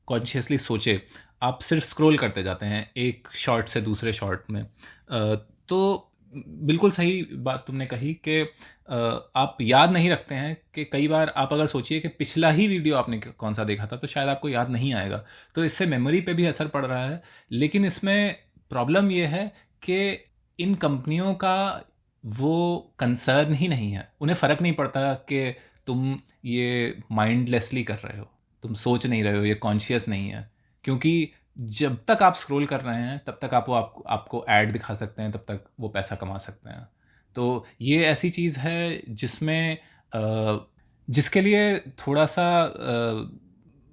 Speaker 1: कॉन्शियसली सोचे आप सिर्फ स्क्रॉल करते जाते हैं एक शॉट से दूसरे शॉट में। तो बिल्कुल सही बात तुमने कही कि आप याद नहीं रखते हैं। कि कई बार आप अगर सोचिए कि पिछला ही वीडियो आपने कौन सा देखा था, तो शायद आपको याद नहीं आएगा, तो इससे मेमोरी पे भी असर पड़ रहा है। लेकिन इसमें प्रॉब्लम ये है कि इन कंपनियों का वो कंसर्न ही नहीं है, उन्हें फ़र्क नहीं पड़ता कि तुम ये माइंडलेसली कर रहे हो, तुम सोच नहीं रहे हो, ये कॉन्शियस नहीं है। क्योंकि जब तक आप स्क्रॉल कर रहे हैं तब तक आपको ऐड दिखा सकते हैं, तब तक वो पैसा कमा सकते हैं। तो ये ऐसी चीज़ है जिसमें जिसके लिए थोड़ा सा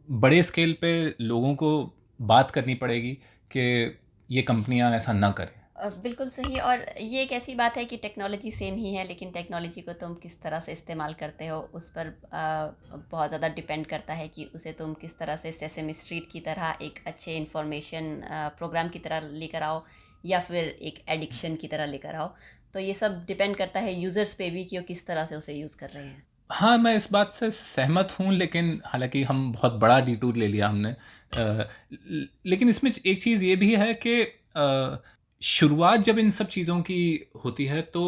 Speaker 1: बड़े स्केल पे लोगों को बात करनी पड़ेगी कि ये कंपनियां ऐसा ना करें।
Speaker 2: बिल्कुल सही। और ये एक ऐसी बात है कि टेक्नोलॉजी सेम ही है, लेकिन टेक्नोलॉजी को तुम किस तरह से इस्तेमाल करते हो उस पर बहुत ज़्यादा डिपेंड करता है कि उसे तुम किस तरह से सेसेमी स्ट्रीट की तरह एक अच्छे इन्फॉर्मेशन प्रोग्राम की तरह लेकर आओ या फिर एक एडिक्शन की तरह लेकर आओ। तो ये सब डिपेंड करता है यूज़र्स पे भी कि वो किस तरह से उसे यूज़ कर रहे हैं।
Speaker 1: हाँ, मैं इस बात से सहमत हूँ, लेकिन हालांकि हम बहुत बड़ा डिटूर ले लिया हमने। लेकिन इसमें एक चीज़ ये भी है कि शुरुआत जब इन सब चीज़ों की होती है तो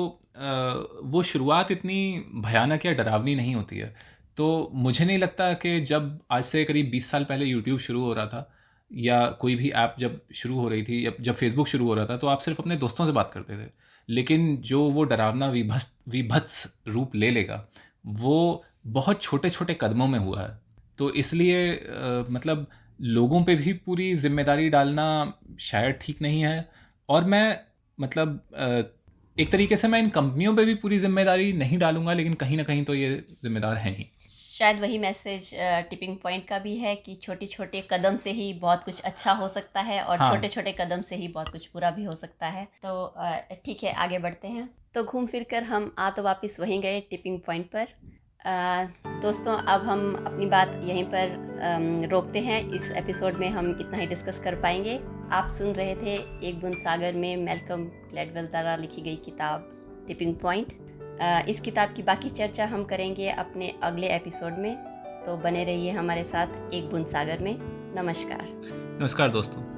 Speaker 1: वो शुरुआत इतनी भयानक या डरावनी नहीं होती है। तो मुझे नहीं लगता कि जब आज से करीब 20 साल पहले यूट्यूब शुरू हो रहा था या कोई भी ऐप जब शुरू हो रही थी या जब फेसबुक शुरू हो रहा था, तो आप सिर्फ अपने दोस्तों से बात करते थे। लेकिन जो वो डरावना विभत्स रूप ले लेगा, वो बहुत छोटे छोटे कदमों में हुआ है। तो इसलिए मतलब लोगों पे भी पूरी जिम्मेदारी डालना शायद ठीक नहीं है। और मैं मतलब एक तरीके से मैं इन कंपनियों पे भी पूरी जिम्मेदारी नहीं डालूंगा, लेकिन कहीं ना कहीं तो ये जिम्मेदार हैं ही।
Speaker 2: शायद वही मैसेज टिपिंग पॉइंट का भी है कि छोटे छोटे कदम से ही बहुत कुछ अच्छा हो सकता है और
Speaker 1: हाँ।
Speaker 2: छोटे छोटे कदम से ही बहुत कुछ बुरा भी हो सकता है। तो ठीक है, आगे बढ़ते हैं। तो घूम फिर कर हम तो वापस वहीं गए टिपिंग पॉइंट पर। दोस्तों, अब हम अपनी बात यहीं पर रोकते हैं। इस एपिसोड में हम इतना ही डिस्कस कर पाएंगे। आप सुन रहे थे एक बूंद सागर में मेलकम ग्लैडवेल द्वारा लिखी गई किताब टिपिंग पॉइंट। इस किताब की बाकी चर्चा हम करेंगे अपने अगले एपिसोड में। तो बने रहिए हमारे साथ एक बूंद सागर में। नमस्कार।
Speaker 1: नमस्कार दोस्तों।